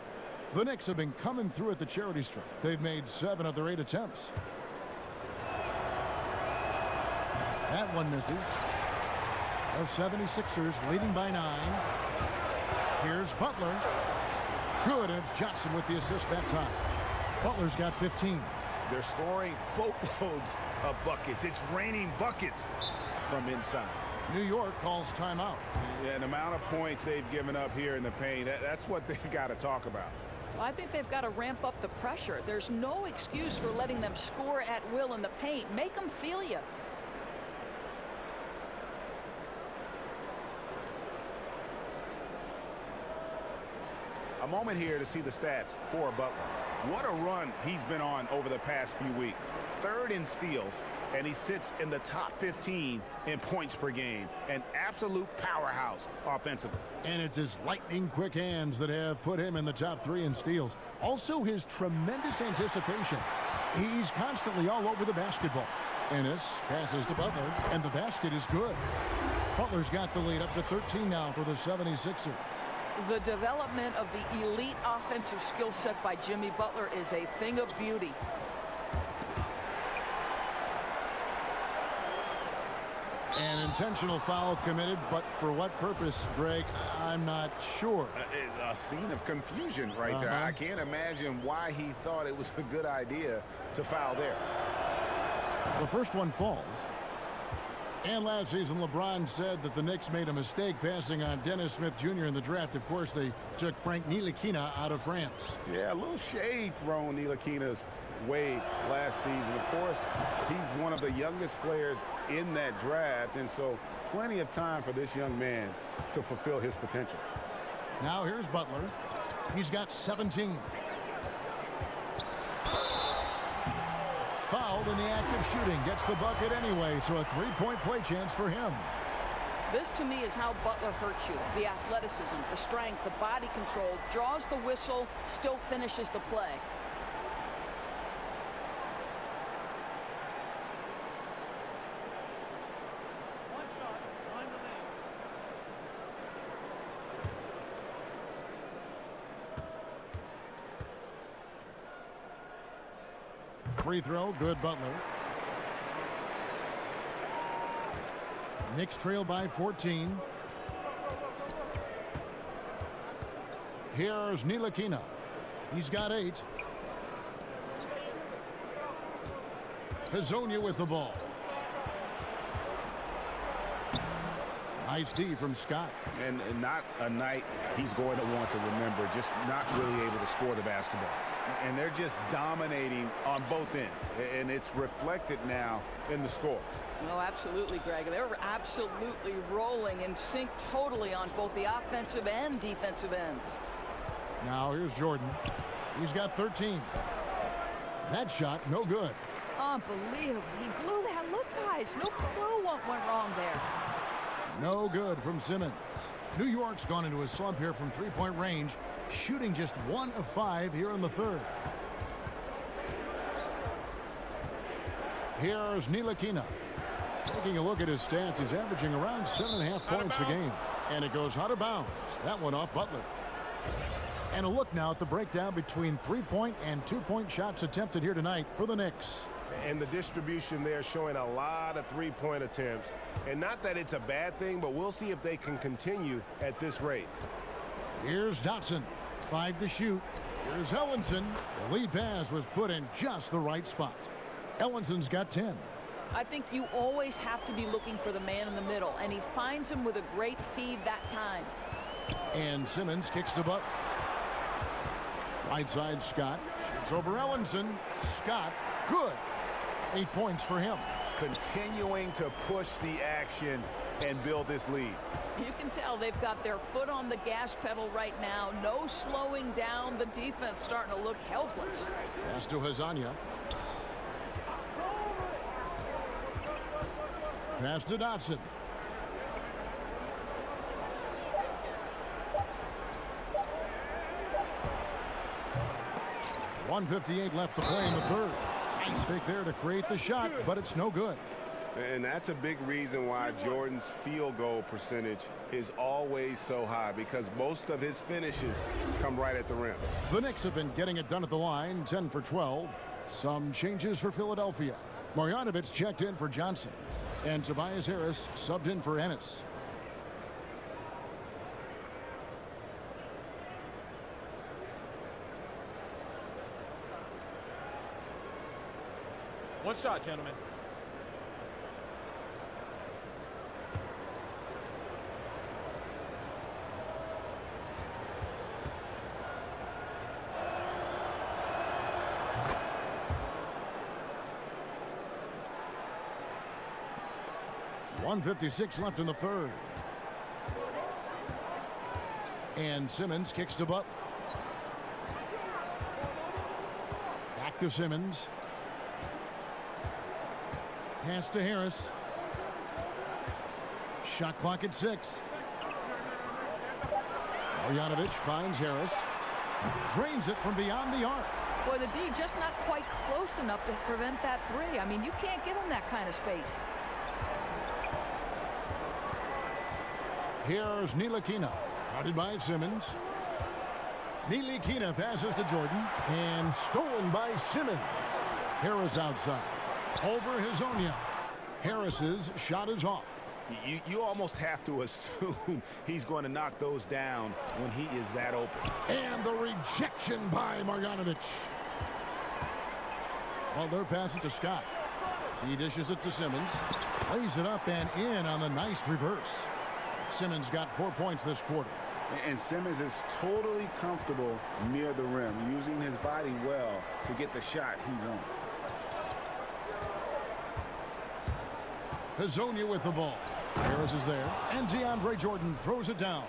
The Knicks have been coming through at the charity stripe. They've made 7 of their 8 attempts. That one misses. The 76ers leading by 9. Here's Butler. Good, and it's Johnson with the assist that time. Butler's got 15. They're scoring boatloads of buckets. It's raining buckets from inside. New York calls timeout. Yeah, and the amount of points they've given up here in the paint, that's what they've got to talk about. Well, I think they've got to ramp up the pressure. There's no excuse for letting them score at will in the paint. Make them feel you. A moment here to see the stats for Butler. What a run he's been on over the past few weeks. 3rd in steals, and he sits in the top 15 in points per game. An absolute powerhouse offensively. And it's his lightning quick hands that have put him in the top 3 in steals. Also his tremendous anticipation. He's constantly all over the basketball. Ennis passes to Butler, and the basket is good. Butler's got the lead up to 13 now for the 76ers. The development of the elite offensive skill set by Jimmy Butler is a thing of beauty. An intentional foul committed, but for what purpose, Greg, I'm not sure. A scene of confusion right there. I can't imagine why he thought it was a good idea to foul there. The first one falls. And last season, LeBron said that the Knicks made a mistake passing on Dennis Smith Jr. in the draft. Of course, they took Frank Ntilikina out of France. Yeah, a little shade thrown Ntilikina's way last season. Of course, he's one of the youngest players in that draft, and so plenty of time for this young man to fulfill his potential. Now here's Butler. He's got 17. Fouled in the act of shooting. Gets the bucket anyway, so a 3-point play chance for him. This, to me, is how Butler hurts you. The athleticism, the strength, the body control, draws the whistle, still finishes the play. Free throw, good Butler. Knicks trail by 14. Here's Ntilikina. He's got 8. Hazonia with the ball. Nice D from Scott. And not a night he's going to want to remember, just not really able to score the basketball. And they're just dominating on both ends. And it's reflected now in the score. No, absolutely, Greg. They're absolutely rolling in sync totally on both the offensive and defensive ends. Now here's Jordan. He's got 13. That shot, no good. Unbelievable. He blew that. Look, guys, no clue what went wrong there. No good from Simmons. New York's gone into a slump here from 3-point range. shooting just 1 of 5 here in the third. Here's Ntilikina. Taking a look at his stats, he's averaging around 7.5 points a game. And it goes out of bounds. That one off Butler. And a look now at the breakdown between 3-point and 2-point shots attempted here tonight for the Knicks. And the distribution there showing a lot of 3-point attempts. And not that it's a bad thing, but we'll see if they can continue at this rate. Here's Dotson. 5 to shoot. Here's Ellenson. The lead pass was put in just the right spot. Ellenson's got 10. I think you always have to be looking for the man in the middle, and he finds him with a great feed that time. And Simmons kicks to Butler. Right side, Scott. Shoots over Ellenson. Scott, good. 8 points for him. Continuing to push the action and build this lead. You can tell they've got their foot on the gas pedal right now. No slowing down. The defense starting to look helpless. Pass to Hazanya. Pass to Dotson. .158 left to play in the third. Nice fake there to create the shot, but it's no good. And that's a big reason why Jordan's field goal percentage is always so high, because most of his finishes come right at the rim. The Knicks have been getting it done at the line, 10 for 12. Some changes for Philadelphia. Marjanovic checked in for Johnson. And Tobias Harris subbed in for Ennis. One shot, gentlemen. .156 left in the third. And Simmons kicks to Butler. Back to Simmons. Pass to Harris. Shot clock at 6. Marjanovic finds Harris. Drains it from beyond the arc. Boy, the D just not quite close enough to prevent that three. I mean, you can't give him that kind of space. Here's Ntilikina, guarded by Simmons. Ntilikina passes to Jordan, and stolen by Simmons. Harris outside, over Hazonia. Harris's shot is off. You almost have to assume he's going to knock those down when he is that open. And the rejection by Marjanovic. Butler passes to Scott. He dishes it to Simmons. Lays it up and in on the nice reverse. Simmons got 4 points this quarter. And Simmons is totally comfortable near the rim, using his body well to get the shot he wants. Hazonia with the ball. Harris is there, and DeAndre Jordan throws it down.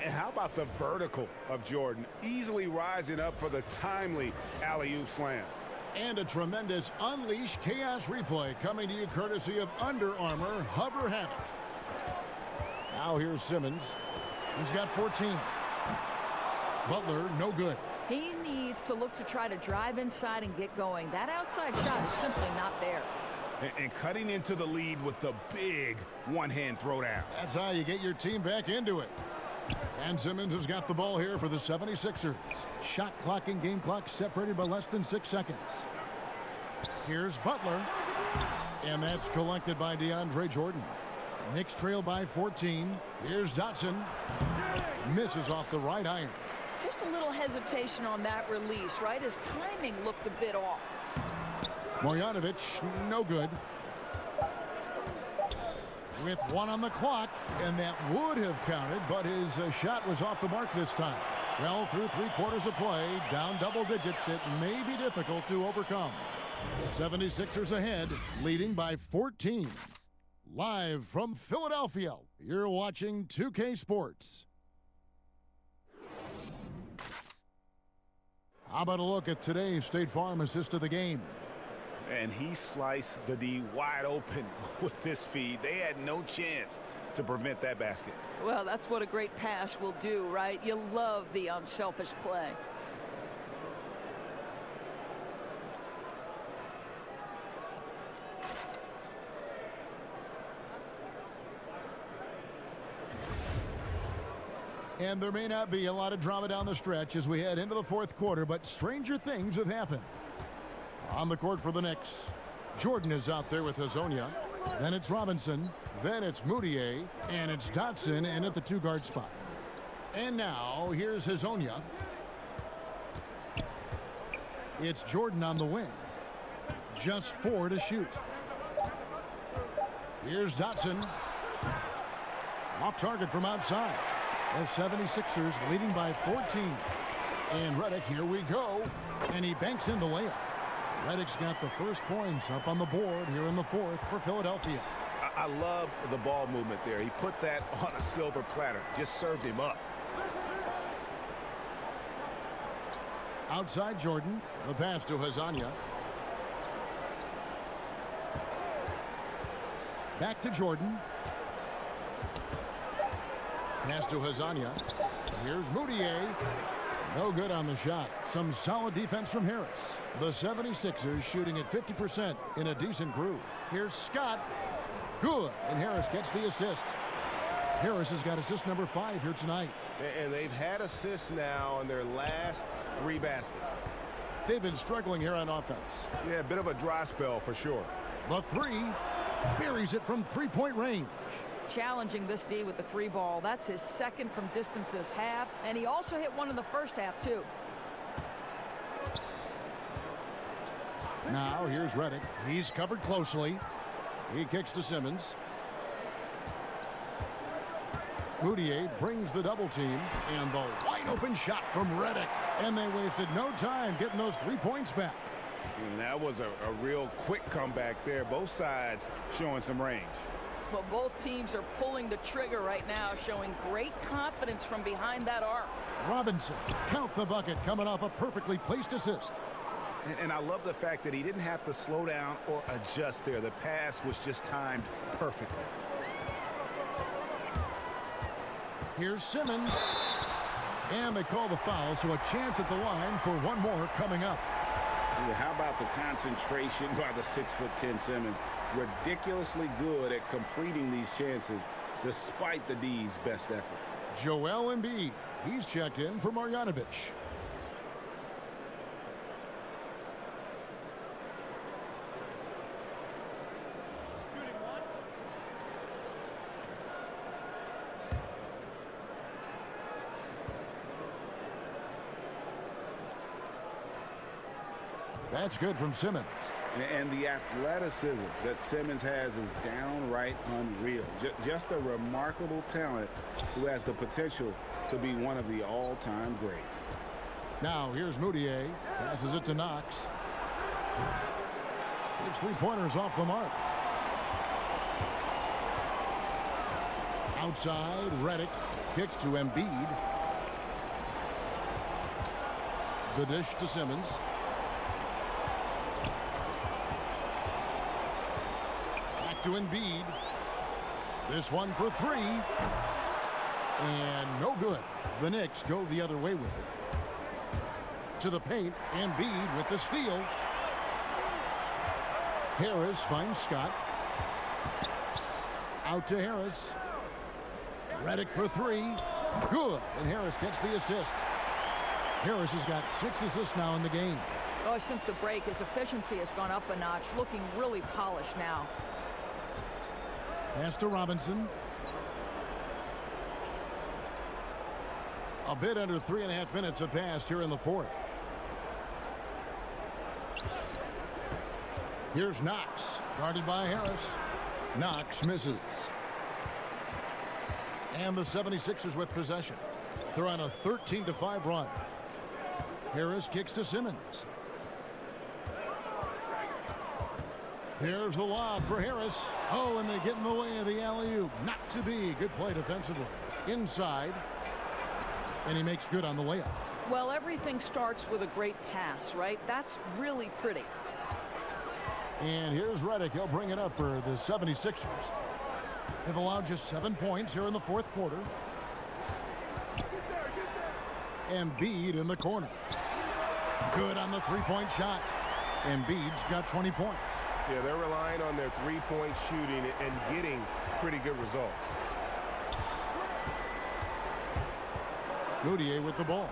And how about the vertical of Jordan, easily rising up for the timely alley-oop slam. And a tremendous Unleash Chaos replay coming to you courtesy of Under Armour Hover Havoc. Now here's Simmons. He's got 14. Butler, no good. He needs to look to try to drive inside and get going. That outside shot is simply not there. And cutting into the lead with the big one-hand throwdown. That's how you get your team back into it. And Simmons has got the ball here for the 76ers. Shot clock and game clock separated by less than 6 seconds. Here's Butler. And that's collected by DeAndre Jordan. Knicks trail by 14. Here's Dotson. Misses off the right iron. Just a little hesitation on that release, right? His timing looked a bit off. Marjanovic, no good. With 1 on the clock, and that would have counted, but his shot was off the mark this time. Well, through 3 quarters of play, down double digits, it may be difficult to overcome. 76ers ahead, leading by 14. Live from Philadelphia, you're watching 2K Sports. How about a look at today's State Farm assist of the game? And he sliced the D wide open with his feed. They had no chance to prevent that basket. Well, that's what a great pass will do, right? You love the unselfish play. And there may not be a lot of drama down the stretch as we head into the fourth quarter, but stranger things have happened. On the court for the Knicks, Jordan is out there with Hazonia. Then it's Robinson. Then it's Moutier. And it's Dotson in at the two-guard spot. And now, here's Hazonia. It's Jordan on the wing. Just 4 to shoot. Here's Dotson. Off target from outside. The 76ers leading by 14. And Redick, here we go. And he banks in the layup. Redick's got the first points up on the board here in the fourth for Philadelphia. I love the ball movement there. He put that on a silver platter. Just served him up. Outside Jordan. The pass to Hazonia. Back to Jordan. Pass to Hazonia. Here's Moutier. No good on the shot. Some solid defense from Harris. The 76ers shooting at 50% in a decent groove. Here's Scott. Good. And Harris gets the assist. Harris has got assist number 5 here tonight. And they've had assists now in their last 3 baskets. They've been struggling here on offense. Yeah, a bit of a dry spell for sure. The 3 buries it from three-point range. Challenging this D with the 3 ball. That's his second from distance this half. And he also hit one in the first half, too. Now, here's Redick. He's covered closely. He kicks to Simmons. Moutier brings the double team. And the wide open shot from Redick. And they wasted no time getting those 3 points back. And that was a real quick comeback there. Both sides showing some range. Well, both teams are pulling the trigger right now, showing great confidence from behind that arc. Robinson, count the bucket, coming off a perfectly placed assist. And I love the fact that he didn't have to slow down or adjust there. The pass was just timed perfectly. Here's Simmons. And they call the foul, so a chance at the line for one more coming up. How about the concentration by the 6'10" Simmons? Ridiculously good at completing these chances despite the D's best effort. Joel Embiid. He's checked in for Marjanovic. That's good from Simmons. And the athleticism that Simmons has is downright unreal. Just a remarkable talent who has the potential to be one of the all-time greats. Now here's Moutier. Passes it to Knox. His 3-pointers off the mark. Outside, Redick kicks to Embiid. The dish to Simmons. To Embiid. This one for 3. And no good. The Knicks go the other way with it. To the paint. Embiid with the steal. Harris finds Scott. Out to Harris. Redick for 3. Good. And Harris gets the assist. Harris has got 6 assists now in the game. Oh, since the break, his efficiency has gone up a notch, looking really polished now. Pass to Robinson. A bit under 3.5 minutes have passed here in the fourth. Here's Knox, guarded by Harris. Knox misses. And the 76ers with possession. They're on a 13-5 run. Harris kicks to Simmons. Here's the lob for Harris. Oh, and they get in the way of the alley-oop. Not to be. Good play defensively. Inside. And he makes good on the layup. Well, everything starts with a great pass, right? That's really pretty. And here's Redick. He'll bring it up for the 76ers. They've allowed just 7 points here in the fourth quarter. Embiid in the corner. Good on the three-point shot. Embiid's got 20 points. Yeah, they're relying on their three-point shooting and getting pretty good results. Moutier with the ball.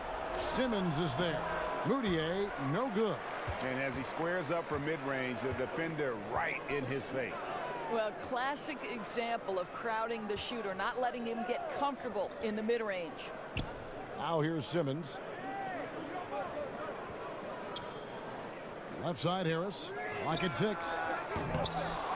Simmons is there. Moutier, no good. And as he squares up for mid-range, the defender right in his face. Well, classic example of crowding the shooter, not letting him get comfortable in the mid-range. Now here's Simmons. Left side Harris. Lock at 6.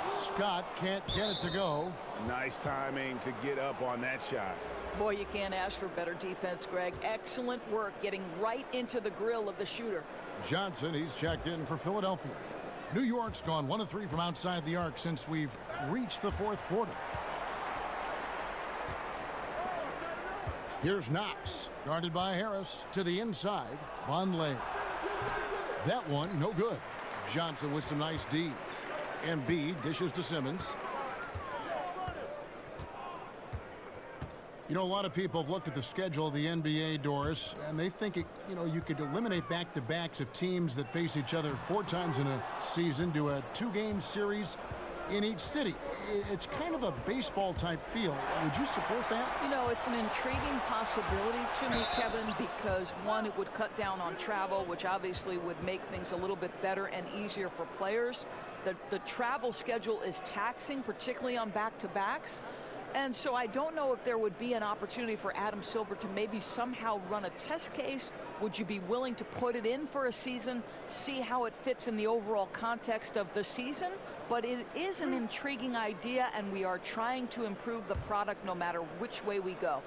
Scott can't get it to go. Nice timing to get up on that shot. Boy, you can't ask for better defense, Greg. Excellent work getting right into the grill of the shooter. Johnson, he's checked in for Philadelphia. New York's gone 1 of 3 from outside the arc since we've reached the fourth quarter. Here's Knox, guarded by Harris, to the inside. Vonleh. That one, no good. Johnson with some nice D. Embiid dishes to Simmons. You know, a lot of people have looked at the schedule of the NBA, Doris, and they think, you could eliminate back-to-backs of teams that face each other 4 times in a season, do a 2-game series in each city. It's kind of a baseball-type feel. Would you support that? You know, it's an intriguing possibility to me, Kevin, because, one, it would cut down on travel, which obviously would make things a little bit better and easier for players. The travel schedule is taxing, particularly on back-to-backs. And so I don't know if there would be an opportunity for Adam Silver to maybe somehow run a test case. Would you be willing to put it in for a season, see how it fits in the overall context of the season? But it is an intriguing idea, and we are trying to improve the product no matter which way we go.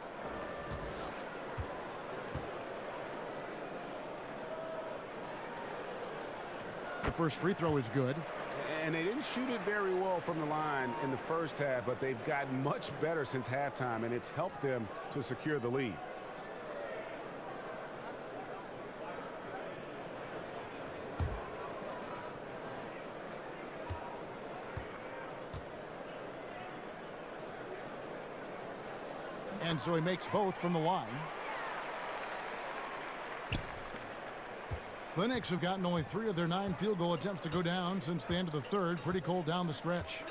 The first free throw is good. And they didn't shoot it very well from the line in the first half, but they've gotten much better since halftime, and it's helped them to secure the lead. And so he makes both from the line. The Knicks have gotten only 3 of their 9 field goal attempts to go down since the end of the third. Pretty cold down the stretch.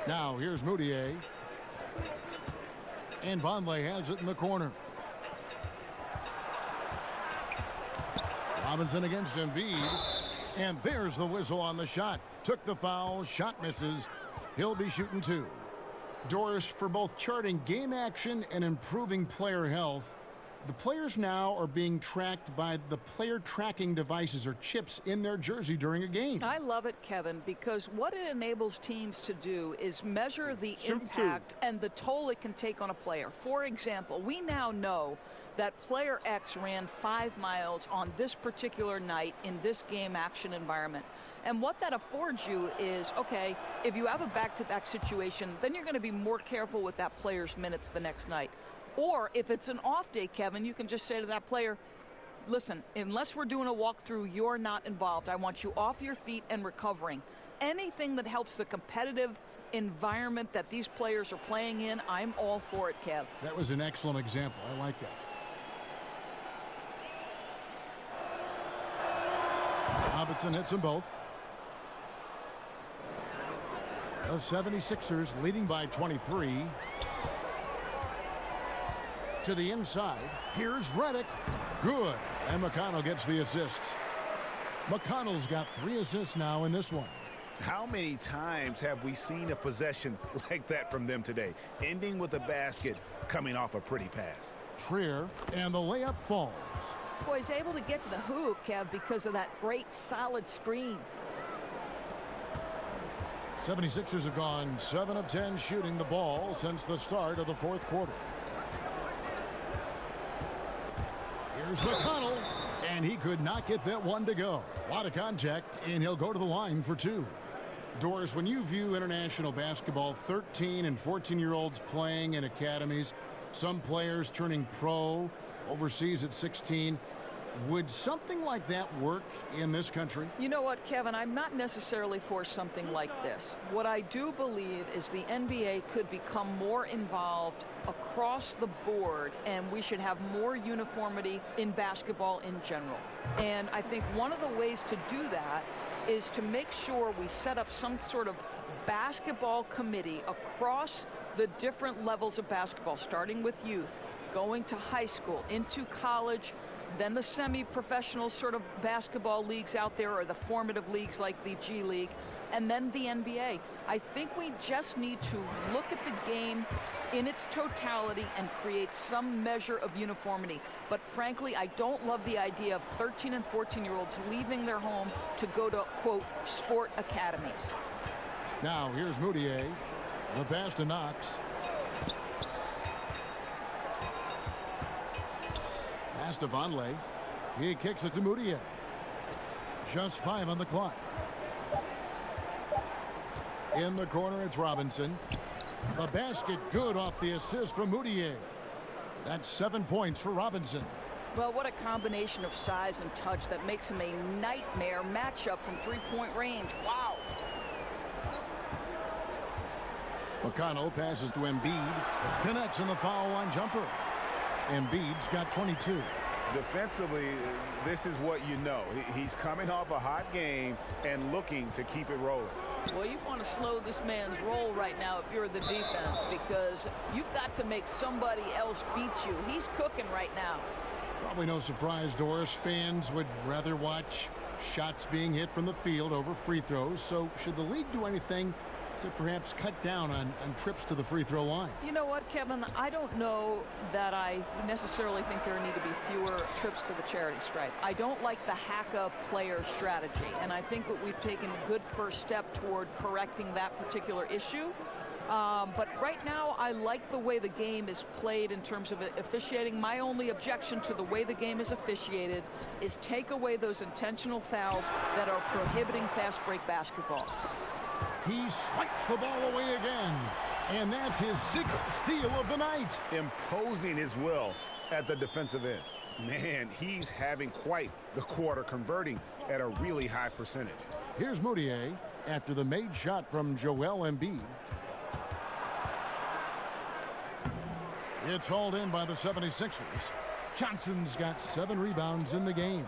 Now here's Moutier. And Vonleh has it in the corner. Robinson against Embiid. And there's the whistle on the shot. Took the foul. Shot misses. He'll be shooting 2. Doris, for both charting game action and improving player health, the players now are being tracked by the player tracking devices or chips in their jersey during a game. I love it, Kevin, because what it enables teams to do is measure the impact and the toll it can take on a player. For example, we now know that player X ran 5 miles on this particular night in this game action environment. And what that affords you is, okay, if you have a back-to-back situation, then you're going to be more careful with that player's minutes the next night. Or if it's an off day, Kevin, you can just say to that player, listen, unless we're doing a walkthrough, you're not involved. I want you off your feet and recovering. Anything that helps the competitive environment that these players are playing in, I'm all for it, Kev. That was an excellent example. I like that. Robinson hits them both. The 76ers leading by 23. To the inside. Here's Redick. Good. And McConnell gets the assist. McConnell's got 3 assists now in this one. How many times have we seen a possession like that from them today? Ending with a basket, coming off a pretty pass. Trier, and the layup falls. Boy, he's able to get to the hoop, Kev, because of that great solid screen. 76ers have gone 7 of 10 shooting the ball since the start of the fourth quarter. Here's McConnell, and he could not get that one to go. A lot of contact, and he'll go to the line for 2. Doris, when you view international basketball, 13 and 14-year-olds playing in academies, some players turning pro overseas at 16, Would something like that work in this country? You know what, Kevin? I'm not necessarily for something like this. What I do believe is the NBA could become more involved across the board, and we should have more uniformity in basketball in general. And I think one of the ways to do that is to make sure we set up some sort of basketball committee across the different levels of basketball, starting with youth, going to high school, into college, then the semi-professional sort of basketball leagues out there, or the formative leagues like the G League, and then the NBA. I think we just need to look at the game in its totality and create some measure of uniformity. But frankly, I don't love the idea of 13 and 14-year-olds leaving their home to go to, quote, sport academies. Now, here's Moutier. The pass to Knox. Pass to Vonleh. He kicks it to Moutier. Just 5 on the clock. In the corner, it's Robinson. The basket good off the assist from Moutier. That's 7 points for Robinson. Well, what a combination of size and touch that makes him a nightmare matchup from three-point range. Wow. McConnell passes to Embiid. Connects in the foul line jumper. Embiid's got 22. Defensively, this is what you know. He's coming off a hot game and looking to keep it rolling. Well, you want to slow this man's roll right now if you're the defense, because you've got to make somebody else beat you. He's cooking right now. Probably no surprise, Doris. Fans would rather watch shots being hit from the field over free throws. So should the league do anything to perhaps cut down on trips to the free throw line? You know what, Kevin? I don't know that I necessarily think there need to be fewer trips to the charity stripe. I don't like the hack-up player strategy, and I think that we've taken a good first step toward correcting that particular issue. But right now, I like the way the game is played in terms of officiating. My only objection to the way the game is officiated is take away those intentional fouls that are prohibiting fast break basketball. He swipes the ball away again, and that's his 6th steal of the night. Imposing his will at the defensive end. Man, he's having quite the quarter, converting at a really high percentage. Here's Moutier after the made shot from Joel Embiid. It's hauled in by the 76ers. Johnson's got 7 rebounds in the game.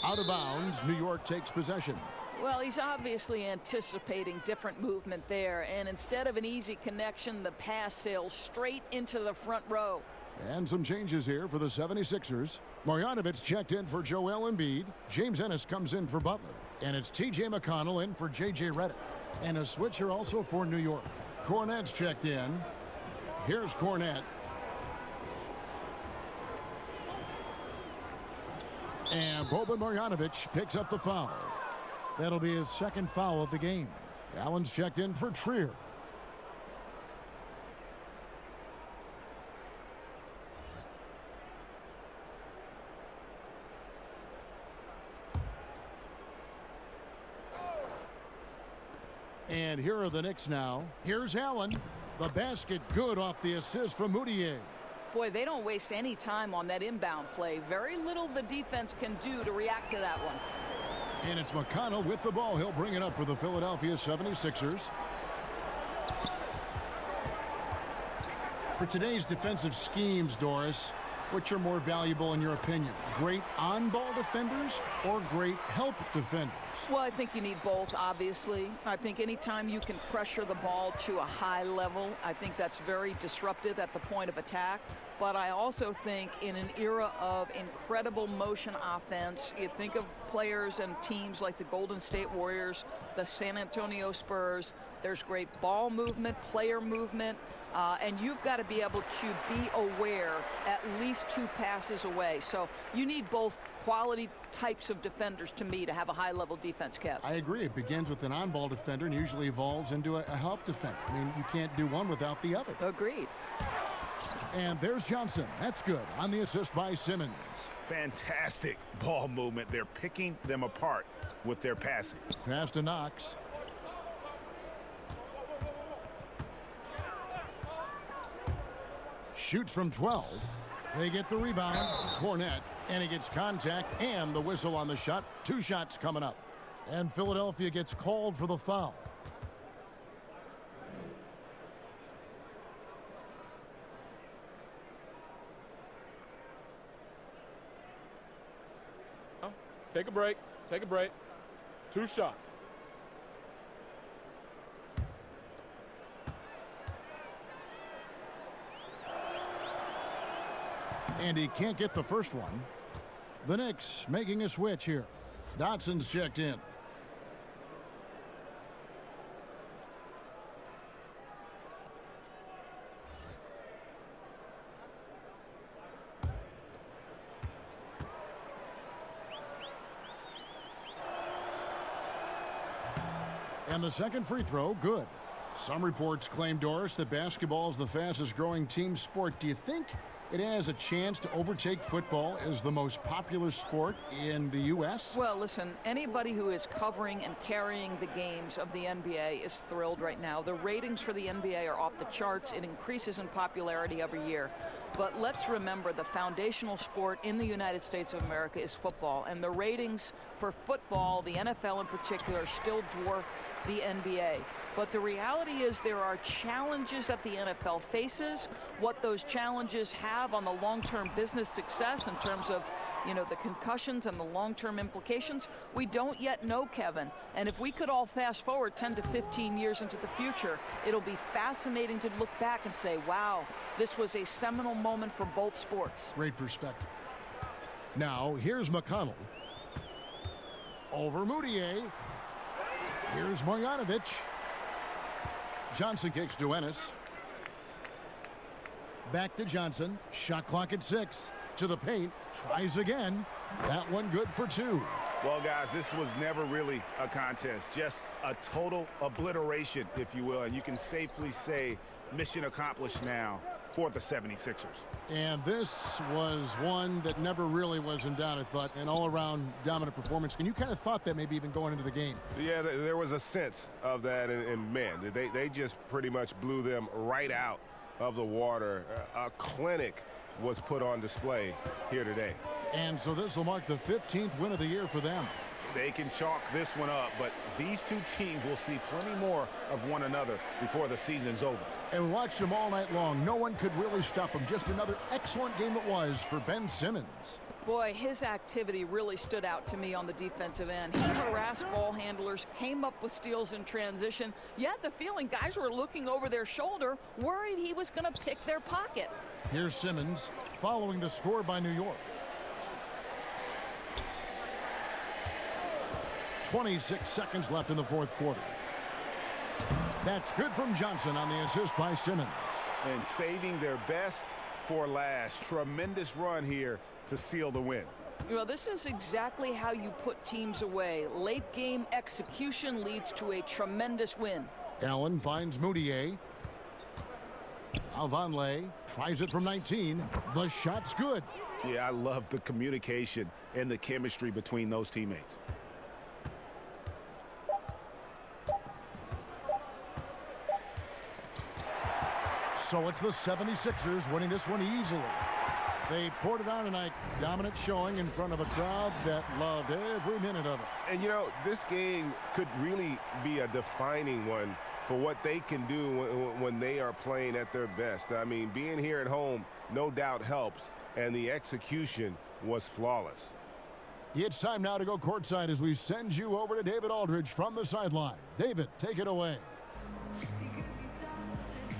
Out of bounds, New York takes possession. Well, he's obviously anticipating different movement there, and instead of an easy connection, the pass sails straight into the front row. And some changes here for the 76ers. Marjanovic checked in for Joel Embiid. James Ennis comes in for Butler. And it's T.J. McConnell in for J.J. Redick. And a switch here also for New York. Cornette's checked in. Here's Cornette. And Boban Marjanovic picks up the foul. That'll be his 2nd foul of the game. Allen's checked in for Trier. And here are the Knicks now. Here's Allen. The basket good off the assist from Moutier. Boy, they don't waste any time on that inbound play. Very little the defense can do to react to that one. And it's McConnell with the ball. He'll bring it up for the Philadelphia 76ers. For today's defensive schemes, Doris, which are more valuable in your opinion? Great on-ball defenders or great help defenders? Well, I think you need both, obviously. I think anytime you can pressure the ball to a high level, I think that's very disruptive at the point of attack. But I also think in an era of incredible motion offense, you think of players and teams like the Golden State Warriors, the San Antonio Spurs, there's great ball movement, player movement, and you've got to be able to be aware at least 2 passes away. So you need both quality types of defenders, to me, to have a high-level defense, Kev. I agree. It begins with an on-ball defender and usually evolves into a help defender. I mean, you can't do one without the other. Agreed. And there's Johnson. That's good on the assist by Simmons. Fantastic ball movement. They're picking them apart with their passing. Pass to Knox. Shoots from 12. They get the rebound. Cornette, and he gets contact and the whistle on the shot. 2 shots coming up. And Philadelphia gets called for the foul. Take a break. Take a break. 2 shots. And he can't get the first one. The Knicks making a switch here. Dotson's checked in. And the second free throw, good. Some reports claim, Doris, that basketball is the fastest growing team sport. Do you think it has a chance to overtake football as the most popular sport in the U.S.? Well, listen, anybody who is covering and carrying the games of the NBA is thrilled right now. The ratings for the NBA are off the charts. It increases in popularity every year. But let's remember, the foundational sport in the United States of America is football. And the ratings for football, the NFL in particular, still dwarf the NBA. But the reality is there are challenges that the NFL faces. What those challenges have on the long-term business success in terms of, you know, the concussions and the long-term implications, we don't yet know, Kevin. And if we could all fast forward 10 to 15 years into the future, it'll be fascinating to look back and say, wow, this was a seminal moment for both sports. Great perspective. Now, here's McConnell. Over Moutier. Here's Marjanovic. Johnson kicks to Ennis. Back to Johnson. Shot clock at 6. To the paint. Tries again. That one good for 2. Well, guys, this was never really a contest. Just a total obliteration, if you will. And you can safely say mission accomplished now for the 76ers. And this was one that never really was in doubt, I thought, an all-around dominant performance. And you kind of thought that maybe even going into the game. Yeah, there was a sense of that, and man, they just pretty much blew them right out of the water. A clinic was put on display here today. And so this will mark the 15th win of the year for them. They can chalk this one up, but these two teams will see plenty more of one another before the season's over. And we watched them all night long. No one could really stop them. Just another excellent game it was for Ben Simmons. Boy, his activity really stood out to me on the defensive end. He harassed ball handlers, came up with steals in transition. You had the feeling guys were looking over their shoulder, worried he was going to pick their pocket. Here's Simmons following the score by New York. 26 seconds left in the fourth quarter. That's good from Johnson on the assist by Simmons. And saving their best for last. Tremendous run here to seal the win. Well, this is exactly how you put teams away. Late game execution leads to a tremendous win. Allen finds Moutier. Alvanley tries it from 19. The shot's good. Yeah, I love the communication and the chemistry between those teammates. So it's the 76ers winning this one easily. They poured it on tonight. Dominant showing in front of a crowd that loved every minute of it. And, you know, this game could really be a defining one for what they can do when they are playing at their best. I mean, being here at home no doubt helps, and the execution was flawless. It's time now to go courtside as we send you over to David Aldridge from the sideline. David, take it away.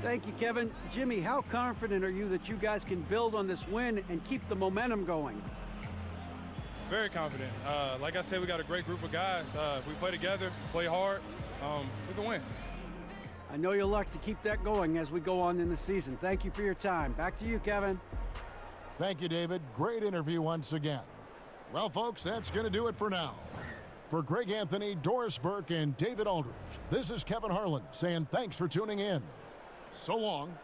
Thank you, Kevin. Jimmy, how confident are you that you guys can build on this win and keep the momentum going? Very confident. Like I said, we got a great group of guys. If we play together, play hard, we can win. I know you'll like to keep that going as we go on in the season. Thank you for your time. Back to you, Kevin. Thank you, David. Great interview once again. Well, folks, that's going to do it for now. For Greg Anthony, Doris Burke, and David Aldridge, this is Kevin Harlan saying thanks for tuning in. So long.